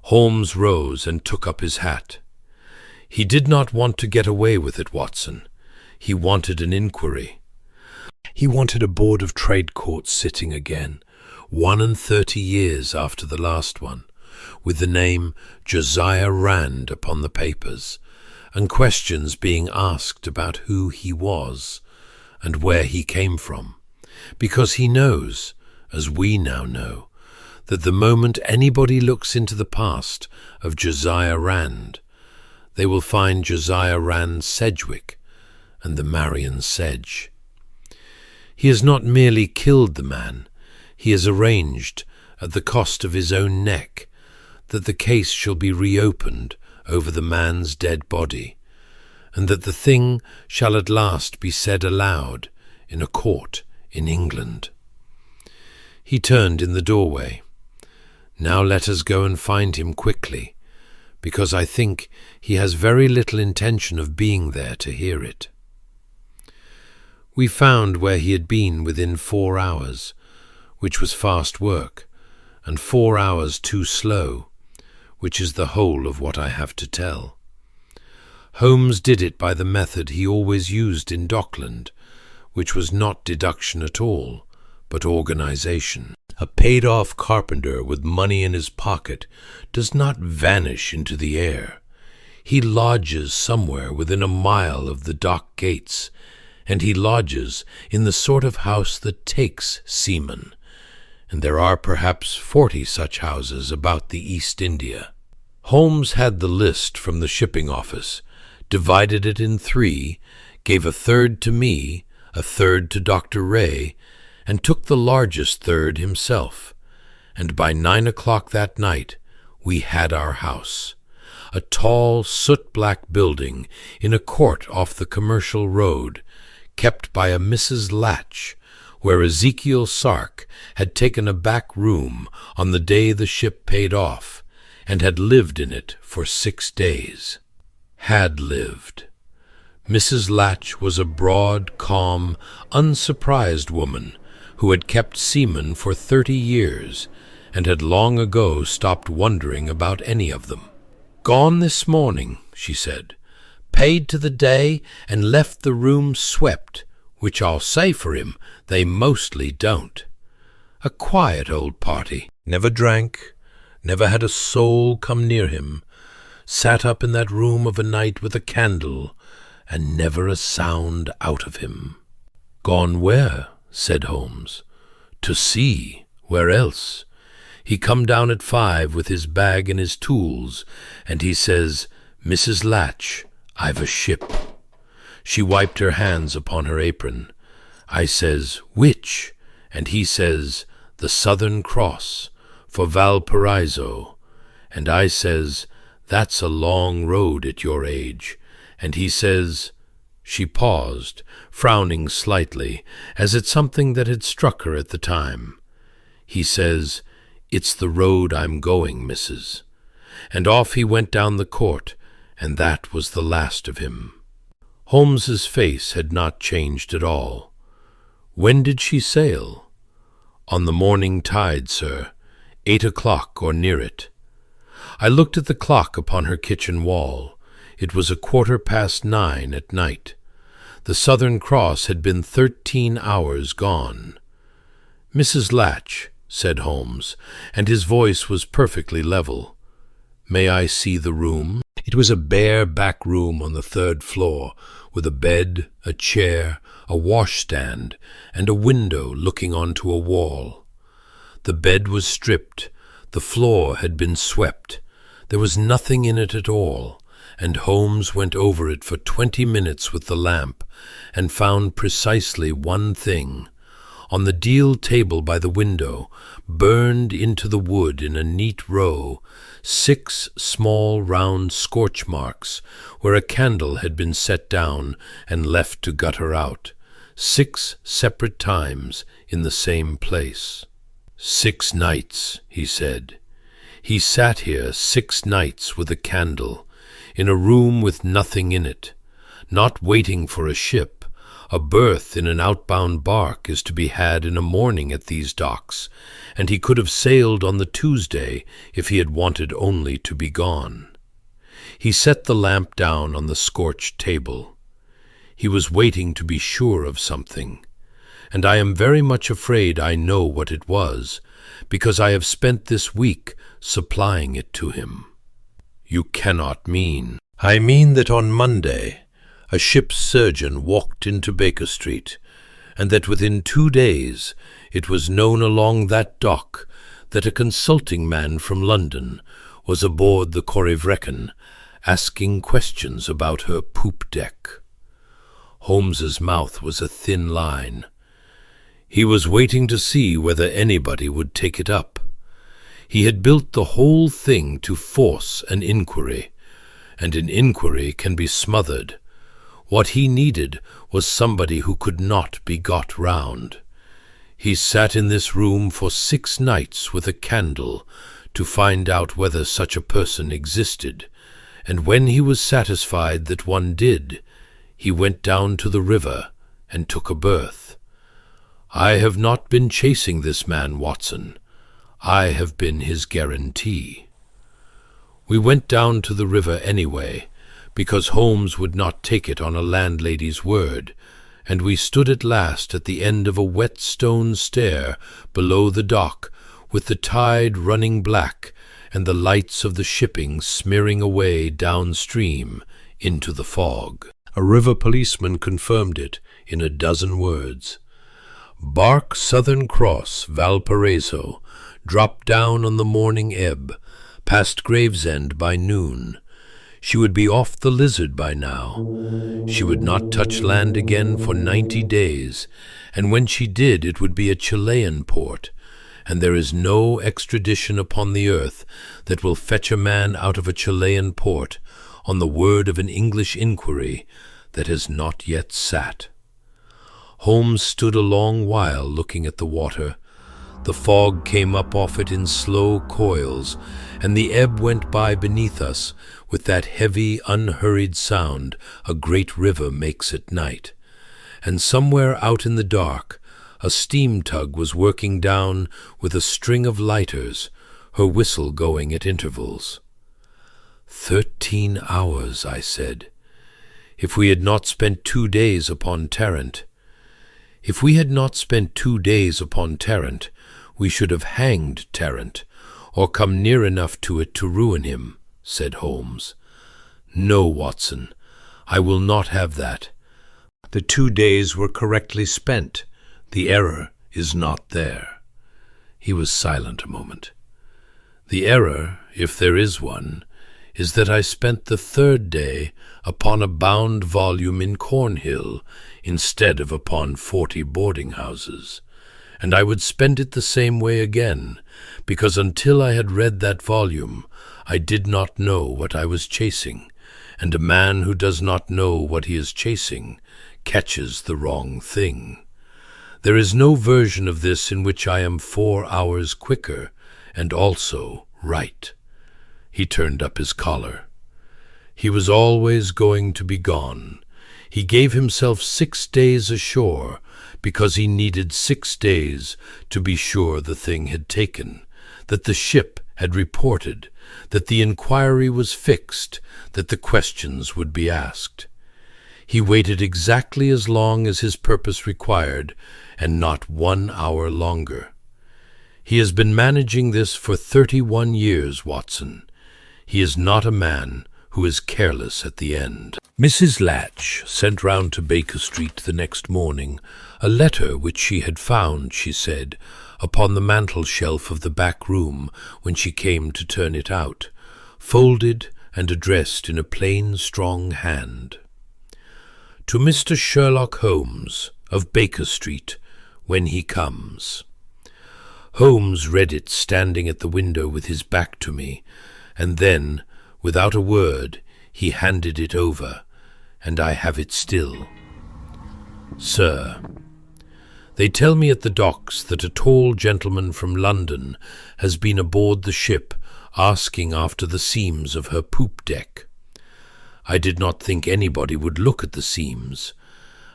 Holmes rose and took up his hat. He did not want to get away with it, Watson. He wanted an inquiry. He wanted a Board of Trade court sitting again, 31 years after the last one, with the name Josiah Rand upon the papers, and questions being asked about who he was and where he came from, because he knows, as we now know, that the moment anybody looks into the past of Josiah Rand, they will find Josiah Rand Sedgwick and the Marion Sedge. He has not merely killed the man, he has arranged, at the cost of his own neck, that the case shall be reopened over the man's dead body, and that the thing shall at last be said aloud in a court in England. He turned in the doorway. Now let us go and find him quickly, because I think he has very little intention of being there to hear it. We found where he had been within 4 hours, which was fast work, and 4 hours too slow, which is the whole of what I have to tell. Holmes did it by the method he always used in Dockland, which was not deduction at all, but organization. A paid-off carpenter with money in his pocket does not vanish into the air. He lodges somewhere within a mile of the dock gates, and he lodges in the sort of house that takes seamen, and there are perhaps 40 such houses about the East India. Holmes had the list from the shipping office, divided it in 3, gave a third to me, a third to Dr. Ray, and took the largest third himself, and by 9 o'clock that night we had our house, a tall soot-black building in a court off the Commercial Road, kept by a Mrs. Latch, where Ezekiel Sark had taken a back room on the day the ship paid off, and had lived in it for 6 days. Had lived. Mrs. Latch was a broad, calm, unsurprised woman who had kept seamen for 30 years, and had long ago stopped wondering about any of them. "Gone this morning," she said, "paid to the day, and left the room swept, which I'll say for him, they mostly don't. A quiet old party, never drank, never had a soul come near him, sat up in that room of a night with a candle, and never a sound out of him." "Gone where?" said Holmes. "To sea. Where else? He come down at 5 with his bag and his tools, and he says, 'Mrs. Latch, I've a ship.' She wiped her hands upon her apron. I says, 'Which?' And he says, 'The Southern Cross, for Valparaiso.' And I says, 'That's a long road at your age.' And he says—" She paused, frowning slightly, as at something that had struck her at the time. He says, "It's the road I'm going, missus." And off he went down the court, and that was the last of him. Holmes's face had not changed at all. "When did she sail?" On the morning tide, sir. 8 o'clock or near it. I looked at the clock upon her kitchen wall. It was 9:15 at night. The Southern Cross had been 13 hours gone. "Mrs. Latch," said Holmes, and his voice was perfectly level, "may I see the room?" It was a bare back room on the 3rd floor, with a bed, a chair, a washstand, and a window looking onto a wall. The bed was stripped, the floor had been swept, there was nothing in it at all, and Holmes went over it for 20 minutes with the lamp, and found precisely one thing. On the deal table by the window, burned into the wood in a neat row, 6 small round scorch marks, where a candle had been set down and left to gutter out, 6 separate times in the same place. 6 nights, he said. He sat here 6 nights with a candle, in a room with nothing in it, not waiting for a ship. A berth in an outbound bark is to be had in a morning at these docks, and he could have sailed on the Tuesday if he had wanted only to be gone. He set the lamp down on the scorched table. He was waiting to be sure of something, and I am very much afraid I know what it was, because I have spent this week supplying it to him. "You cannot mean—" "I mean that on Monday a ship's surgeon walked into Baker Street, and that within 2 days it was known along that dock that a consulting man from London was aboard the Corryvreckan, asking questions about her poop deck." Holmes's mouth was a thin line. He was waiting to see whether anybody would take it up. He had built the whole thing to force an inquiry, and an inquiry can be smothered. What he needed was somebody who could not be got round. He sat in this room for 6 nights with a candle to find out whether such a person existed, and when he was satisfied that one did, he went down to the river and took a berth. I have not been chasing this man, Watson. I have been his guarantee. We went down to the river anyway, because Holmes would not take it on a landlady's word, and we stood at last at the end of a wet stone stair below the dock, with the tide running black and the lights of the shipping smearing away downstream into the fog. A river policeman confirmed it in a dozen words. Bark Southern Cross, Valparaiso, dropped down on the morning ebb, past Gravesend by noon. She would be off the Lizard by now. She would not touch land again for 90 days, and when she did it would be a Chilean port, and there is no extradition upon the earth that will fetch a man out of a Chilean port on the word of an English inquiry that has not yet sat. Holmes stood a long while looking at the water. The fog came up off it in slow coils, and the ebb went by beneath us with that heavy, unhurried sound a great river makes at night. And somewhere out in the dark, a steam tug was working down with a string of lighters, her whistle going at intervals. 13 hours, I said. If we had not spent 2 days upon Tarrant. If we had not spent 2 days upon Tarrant, we should have hanged Tarrant, or come near enough to it to ruin him, said Holmes. No, Watson, I will not have that. The 2 days were correctly spent. The error is not there. He was silent a moment. The error, if there is one, is that I spent the 3rd day upon a bound volume in Cornhill instead of upon 40 boarding-houses, and I would spend it the same way again, because until I had read that volume I did not know what I was chasing, and a man who does not know what he is chasing catches the wrong thing. There is no version of this in which I am 4 hours quicker, and also right. He turned up his collar. He was always going to be gone. He gave himself 6 days ashore because he needed 6 days to be sure the thing had taken, that the ship had reported, that the inquiry was fixed, that the questions would be asked. He waited exactly as long as his purpose required, and not 1 hour longer. He has been managing this for 31 years, Watson. He is not a man who is careless at the end. Mrs. Latch sent round to Baker Street the next morning a letter which she had found, she said, upon the mantel-shelf of the back room when she came to turn it out, folded and addressed in a plain, strong hand. To Mr. Sherlock Holmes, of Baker Street, when he comes. Holmes read it standing at the window with his back to me, and then, without a word, he handed it over, and I have it still. Sir, they tell me at the docks that a tall gentleman from London has been aboard the ship asking after the seams of her poop deck. I did not think anybody would look at the seams.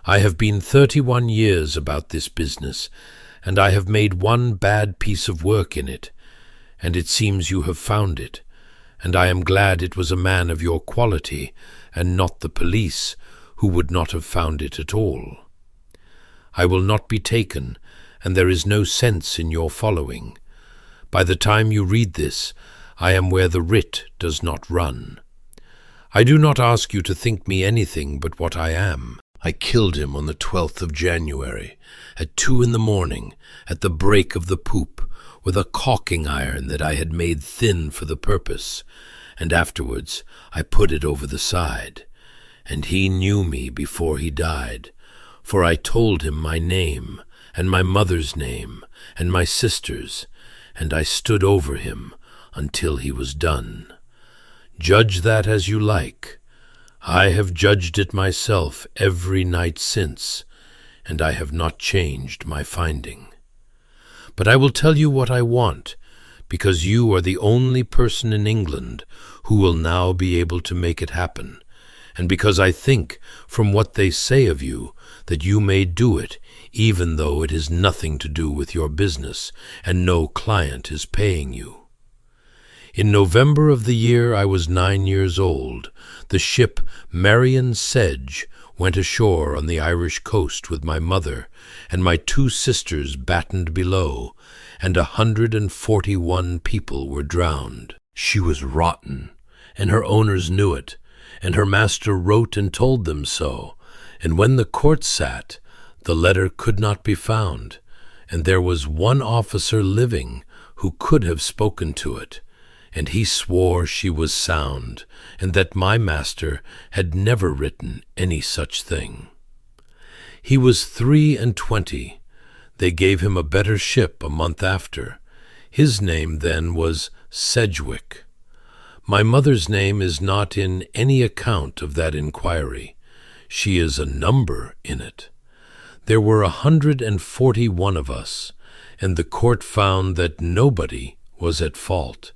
I have been 31 years about this business, and I have made one bad piece of work in it, and it seems you have found it, and I am glad it was a man of your quality, and not the police, who would not have found it at all. I will not be taken, and there is no sense in your following. By the time you read this, I am where the writ does not run. I do not ask you to think me anything but what I am. I killed him on the 12th of January, at 2 in the morning, at the break of the poop, with a caulking iron that I had made thin for the purpose, and afterwards I put it over the side. And he knew me before he died, for I told him my name, and my mother's name, and my sister's, and I stood over him until he was done. Judge that as you like. I have judged it myself every night since, and I have not changed my finding. But I will tell you what I want, because you are the only person in England who will now be able to make it happen, and because I think, from what they say of you, that you may do it, even though it is nothing to do with your business, and no client is paying you. In November of the year I was 9 years old, the ship Marion Sedge went ashore on the Irish coast with my mother, and my 2 sisters battened below, and 141 people were drowned. She was rotten, and her owners knew it, and her master wrote and told them so, and when the court sat, the letter could not be found, and there was one officer living who could have spoken to it, and he swore she was sound, and that my master had never written any such thing. He was 23. They gave him a better ship a month after. His name then was Sedgwick. My mother's name is not in any account of that inquiry. She is a number in it. There were 141 of us, and the court found that nobody was at fault,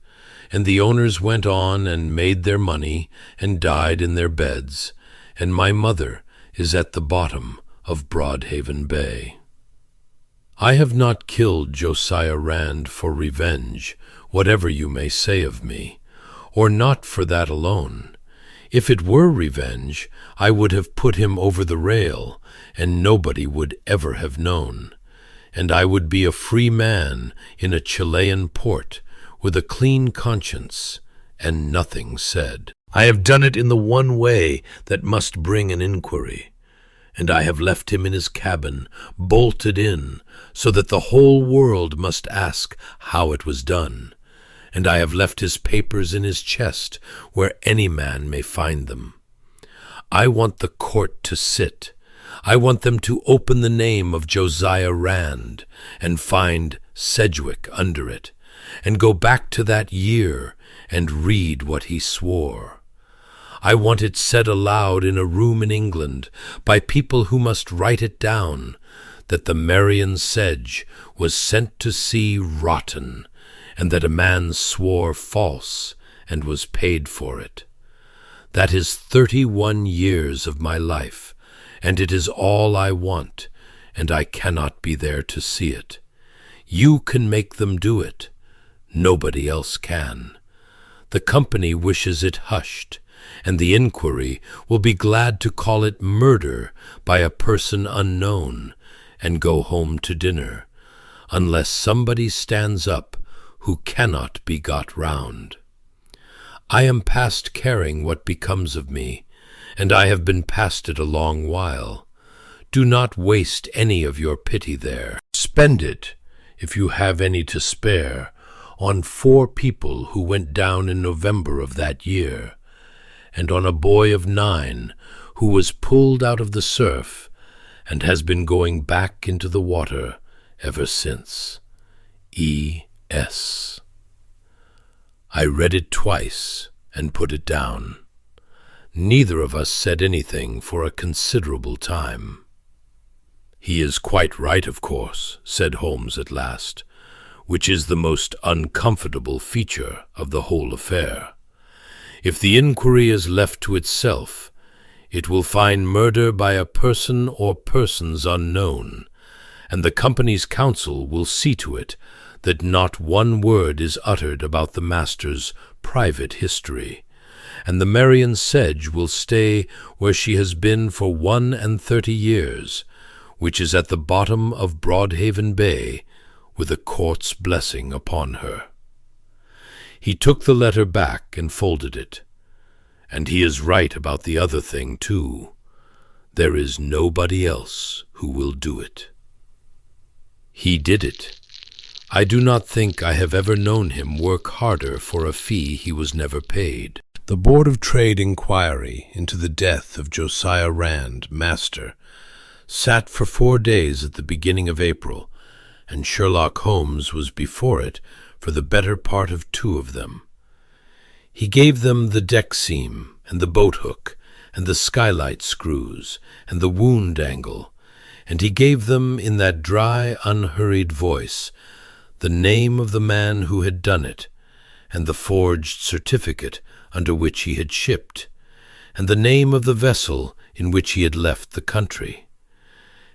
and the owners went on and made their money and died in their beds, and my mother is at the bottom of Broadhaven Bay. I have not killed Josiah Rand for revenge, whatever you may say of me, or not for that alone. If it were revenge, I would have put him over the rail, and nobody would ever have known, and I would be a free man in a Chilean port, with a clean conscience, and nothing said. I have done it in the one way that must bring an inquiry, and I have left him in his cabin, bolted in, so that the whole world must ask how it was done, and I have left his papers in his chest, where any man may find them. I want the court to sit. I want them to open the name of Josiah Rand, and find Sedgwick under it, and go back to that year and read what he swore. I want it said aloud in a room in England by people who must write it down, that the Marion Sedge was sent to sea rotten, and that a man swore false and was paid for it. That is 31 years of my life, and it is all I want, and I cannot be there to see it. You can make them do it. Nobody else can. The company wishes it hushed, and the inquiry will be glad to call it murder by a person unknown, and go home to dinner, unless somebody stands up who cannot be got round. I am past caring what becomes of me, and I have been past it a long while. Do not waste any of your pity there. Spend it, if you have any to spare, on 4 people who went down in November of that year, and on a boy of 9 who was pulled out of the surf and has been going back into the water ever since. E.S. I read it twice and put it down. Neither of us said anything for a considerable time. "He is quite right, of course," said Holmes at last, "which is the most uncomfortable feature of the whole affair. If the inquiry is left to itself, it will find murder by a person or persons unknown, and the company's counsel will see to it that not one word is uttered about the master's private history, and the Marion Sedge will stay where she has been for 31 years, which is at the bottom of Broadhaven Bay, with a court's blessing upon her." He took the letter back and folded it. "And he is right about the other thing, too. There is nobody else who will do it. He did it. I do not think I have ever known him work harder for a fee he was never paid." The Board of Trade inquiry into the death of Josiah Rand, master, sat for 4 days at the beginning of April, and Sherlock Holmes was before it for the better part of 2 of them. He gave them the deck seam, and the boat hook, and the skylight screws, and the wound angle, and he gave them, in that dry, unhurried voice, the name of the man who had done it, and the forged certificate under which he had shipped, and the name of the vessel in which he had left the country.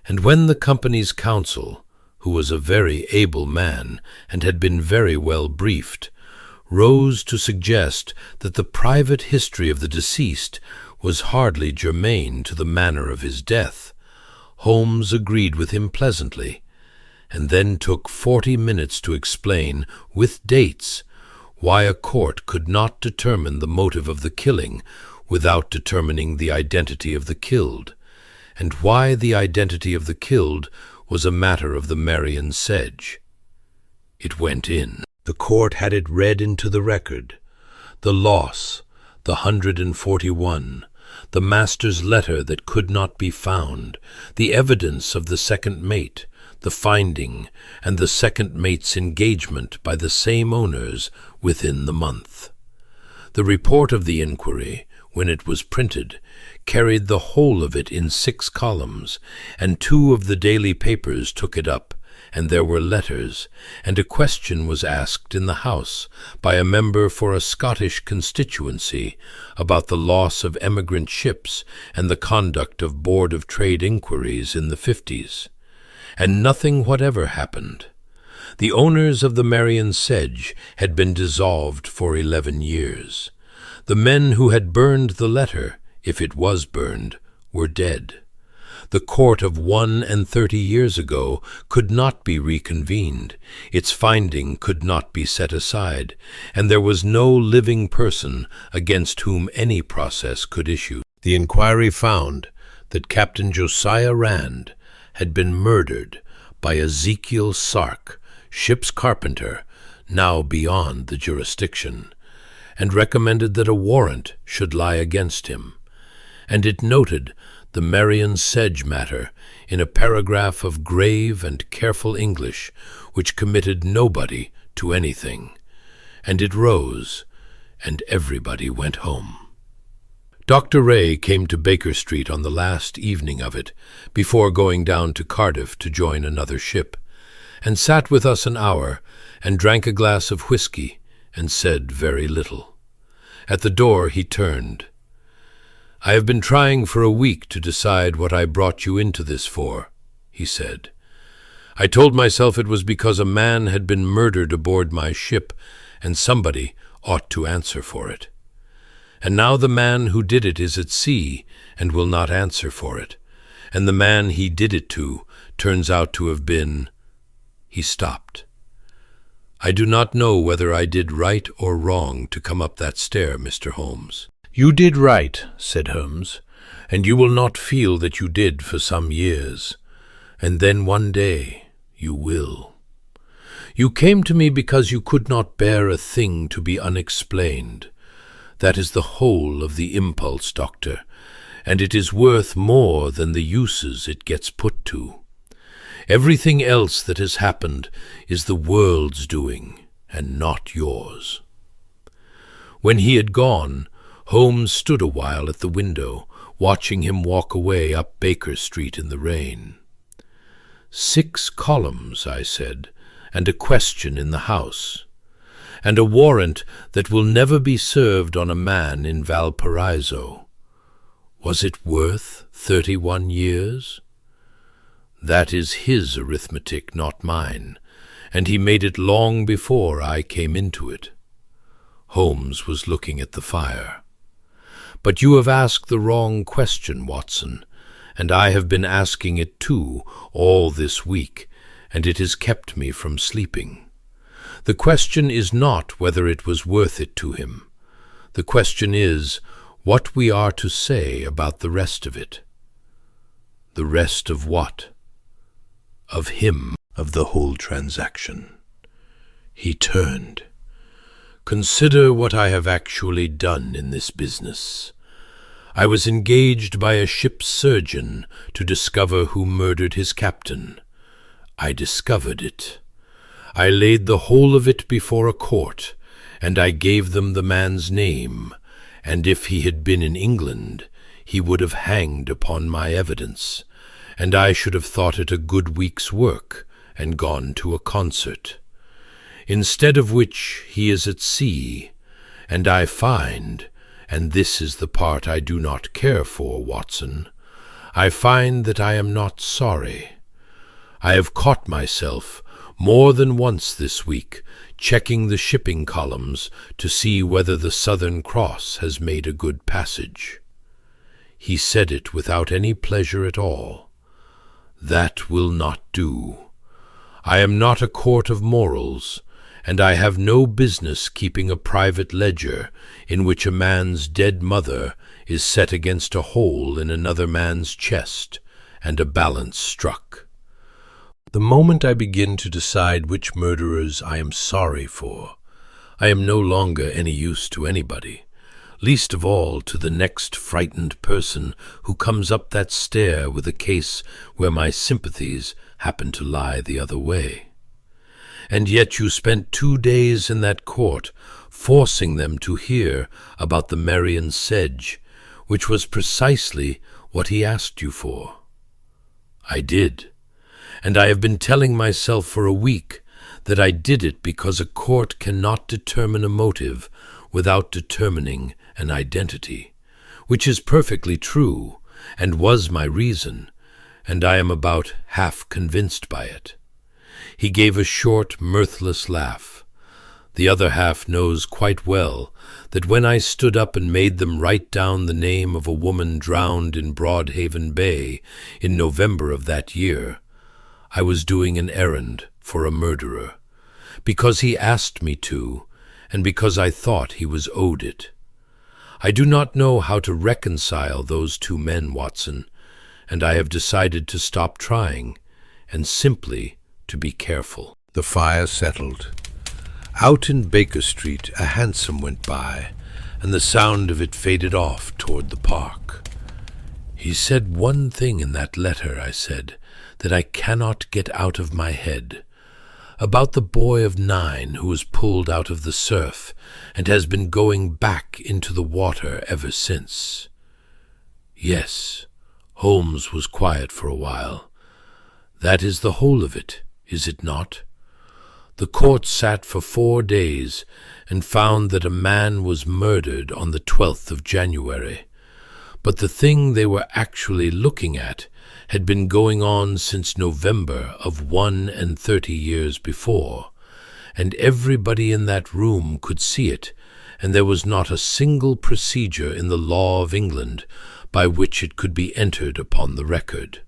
And when the company's counsel, who was a very able man and had been very well briefed, rose to suggest that the private history of the deceased was hardly germane to the manner of his death, Holmes agreed with him pleasantly, and then took 40 minutes to explain, with dates, why a court could not determine the motive of the killing without determining the identity of the killed, and why the identity of the killed was a matter of the Marion Sedge. It went in. The court had it read into the record. The loss, the 141, the master's letter that could not be found, the evidence of the second mate, the finding, and the second mate's engagement by the same owners within the month. The report of the inquiry, when it was printed, carried the whole of it in 6 columns, and 2 of the daily papers took it up, and there were letters, and a question was asked in the House by a member for a Scottish constituency about the loss of emigrant ships and the conduct of Board of Trade inquiries in the 50s. And nothing whatever happened. The owners of the Marion Sedge had been dissolved for 11 years. The men who had burned the letter, if it was burned, were dead. The court of 31 years ago could not be reconvened, its finding could not be set aside, and there was no living person against whom any process could issue. The inquiry found that Captain Josiah Rand had been murdered by Ezekiel Sark, ship's carpenter, now beyond the jurisdiction, and recommended that a warrant should lie against him, and it noted the Marion Sedge matter in a paragraph of grave and careful English which committed nobody to anything, and it rose, and everybody went home. Dr. Ray came to Baker Street on the last evening of it, before going down to Cardiff to join another ship, and sat with us an hour, and drank a glass of whisky, and said very little. At the door he turned. "I have been trying for a week to decide what I brought you into this for," he said. "I told myself it was because a man had been murdered aboard my ship, and somebody ought to answer for it. And now the man who did it is at sea and will not answer for it, and the man he did it to turns out to have been—" He stopped. "I do not know whether I did right or wrong to come up that stair, Mr. Holmes." "You did right," said Holmes, "and you will not feel that you did for some years, and then one day you will. You came to me because you could not bear a thing to be unexplained. That is the whole of the impulse, Doctor, and it is worth more than the uses it gets put to. Everything else that has happened is the world's doing, and not yours." When he had gone, Holmes stood a while at the window, watching him walk away up Baker Street in the rain. "6 columns," I said, "and a question in the House, and a warrant that will never be served on a man in Valparaiso. Was it worth 31 years? That is his arithmetic, not mine, and he made it long before I came into it." Holmes was looking at the fire. "But you have asked the wrong question, Watson, and I have been asking it too all this week, and it has kept me from sleeping. The question is not whether it was worth it to him. The question is what we are to say about the rest of it." "The rest of what?" "Of him, of the whole transaction." He turned. "Consider what I have actually done in this business. I was engaged by a ship's surgeon to discover who murdered his captain. I discovered it. I laid the whole of it before a court, and I gave them the man's name, and if he had been in England, he would have hanged upon my evidence, and I should have thought it a good week's work, and gone to a concert. Instead of which he is at sea, and I find, and this is the part I do not care for, Watson, I find that I am not sorry. I have caught myself more than once this week checking the shipping columns to see whether the Southern Cross has made a good passage." He said it without any pleasure at all. "That will not do. I am not a court of morals, and I have no business keeping a private ledger in which a man's dead mother is set against a hole in another man's chest, and a balance struck. The moment I begin to decide which murderers I am sorry for, I am no longer any use to anybody, least of all to the next frightened person who comes up that stair with a case where my sympathies happen to lie the other way. And yet you spent 2 days in that court, forcing them to hear about the Marion sedge, which was precisely what he asked you for." "I did, and I have been telling myself for a week that I did it because a court cannot determine a motive without determining an identity, which is perfectly true, and was my reason, and I am about half convinced by it." He gave a short, mirthless laugh. "The other half knows quite well that when I stood up and made them write down the name of a woman drowned in Broadhaven Bay in November of that year, I was doing an errand for a murderer, because he asked me to, and because I thought he was owed it. I do not know how to reconcile those 2 men, Watson, and I have decided to stop trying, and simply to be careful." The fire settled. Out in Baker Street a hansom went by, and the sound of it faded off toward the park. "He said one thing in that letter," I said, "that I cannot get out of my head. About the boy of 9 who was pulled out of the surf and has been going back into the water ever since." "Yes." Holmes was quiet for a while. "That is the whole of it, is it not? The court sat for 4 days and found that a man was murdered on the 12th of January. but the thing they were actually looking at had been going on since November of 31 years before, and everybody in that room could see it, and there was not a single procedure in the law of England by which it could be entered upon the record.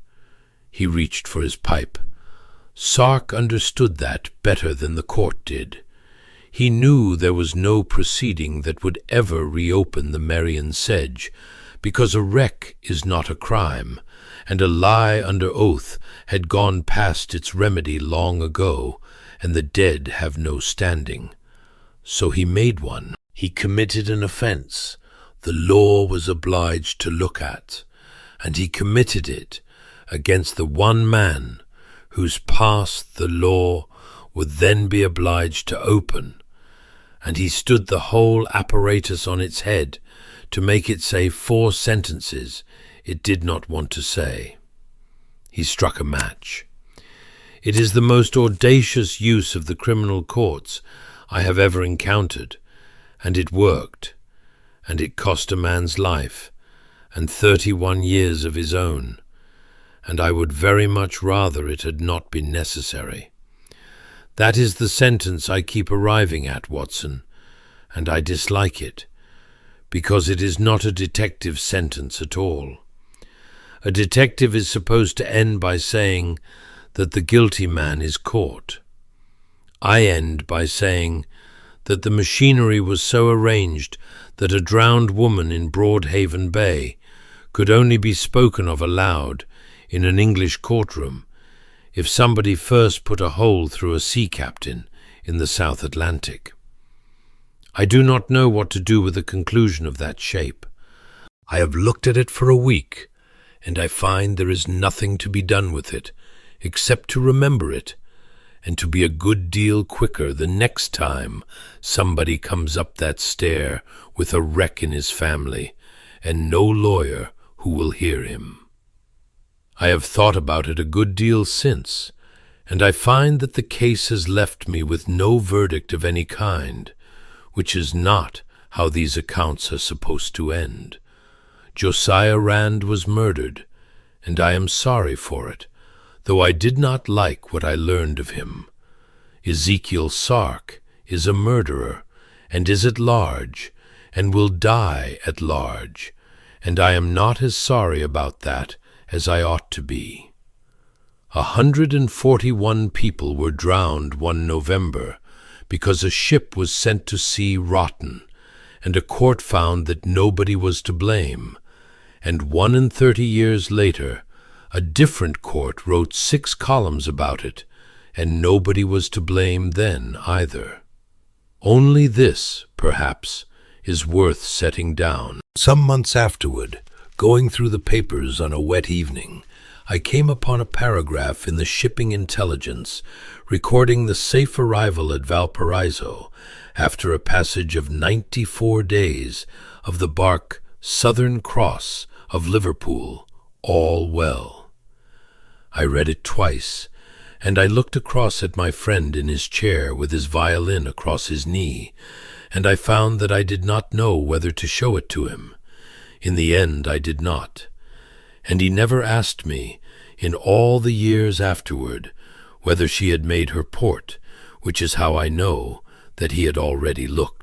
He reached for his pipe. Sark understood that better than the court did. He knew there was no proceeding that would ever reopen the Merrion Sedge, because a wreck is not a crime, and a lie under oath had gone past its remedy long ago, and the dead have no standing. So he made one. He committed an offense the law was obliged to look at, and he committed it against the one man whose past the law would then be obliged to open, and he stood the whole apparatus on its head to make it say 4 sentences it did not want to say. He struck a match. It is the most audacious use of the criminal courts I have ever encountered, and it worked, and it cost a man's life, and 31 years of his own, and I would very much rather it had not been necessary. That is the sentence I keep arriving at, Watson, and I dislike it, because it is not a detective sentence at all. A detective is supposed to end by saying that the guilty man is caught. I end by saying that the machinery was so arranged that a drowned woman in Broadhaven Bay could only be spoken of aloud in an English courtroom if somebody first put a hole through a sea captain in the South Atlantic. I do not know what to do with a conclusion of that shape. I have looked at it for a week, and I find there is nothing to be done with it except to remember it, and to be a good deal quicker the next time somebody comes up that stair with a wreck in his family, and no lawyer who will hear him. I have thought about it a good deal since, and I find that the case has left me with no verdict of any kind, which is not how these accounts are supposed to end. Josiah Rand was murdered, and I am sorry for it, though I did not like what I learned of him. Ezekiel Sark is a murderer, and is at large, and will die at large, and I am not as sorry about that as I ought to be. 141 people were drowned one November because a ship was sent to sea rotten, and a court found that nobody was to blame, and 31 years later a different court wrote 6 columns about it, and nobody was to blame then either. Only this, perhaps, is worth setting down. Some months afterward, going through the papers on a wet evening, I came upon a paragraph in the Shipping Intelligence recording the safe arrival at Valparaiso after a passage of 94 days of the bark Southern Cross of Liverpool, all well. I read it twice, and I looked across at my friend in his chair with his violin across his knee, and I found that I did not know whether to show it to him. In the end I did not, and he never asked me, in all the years afterward, whether she had made her port, which is how I know that he had already looked.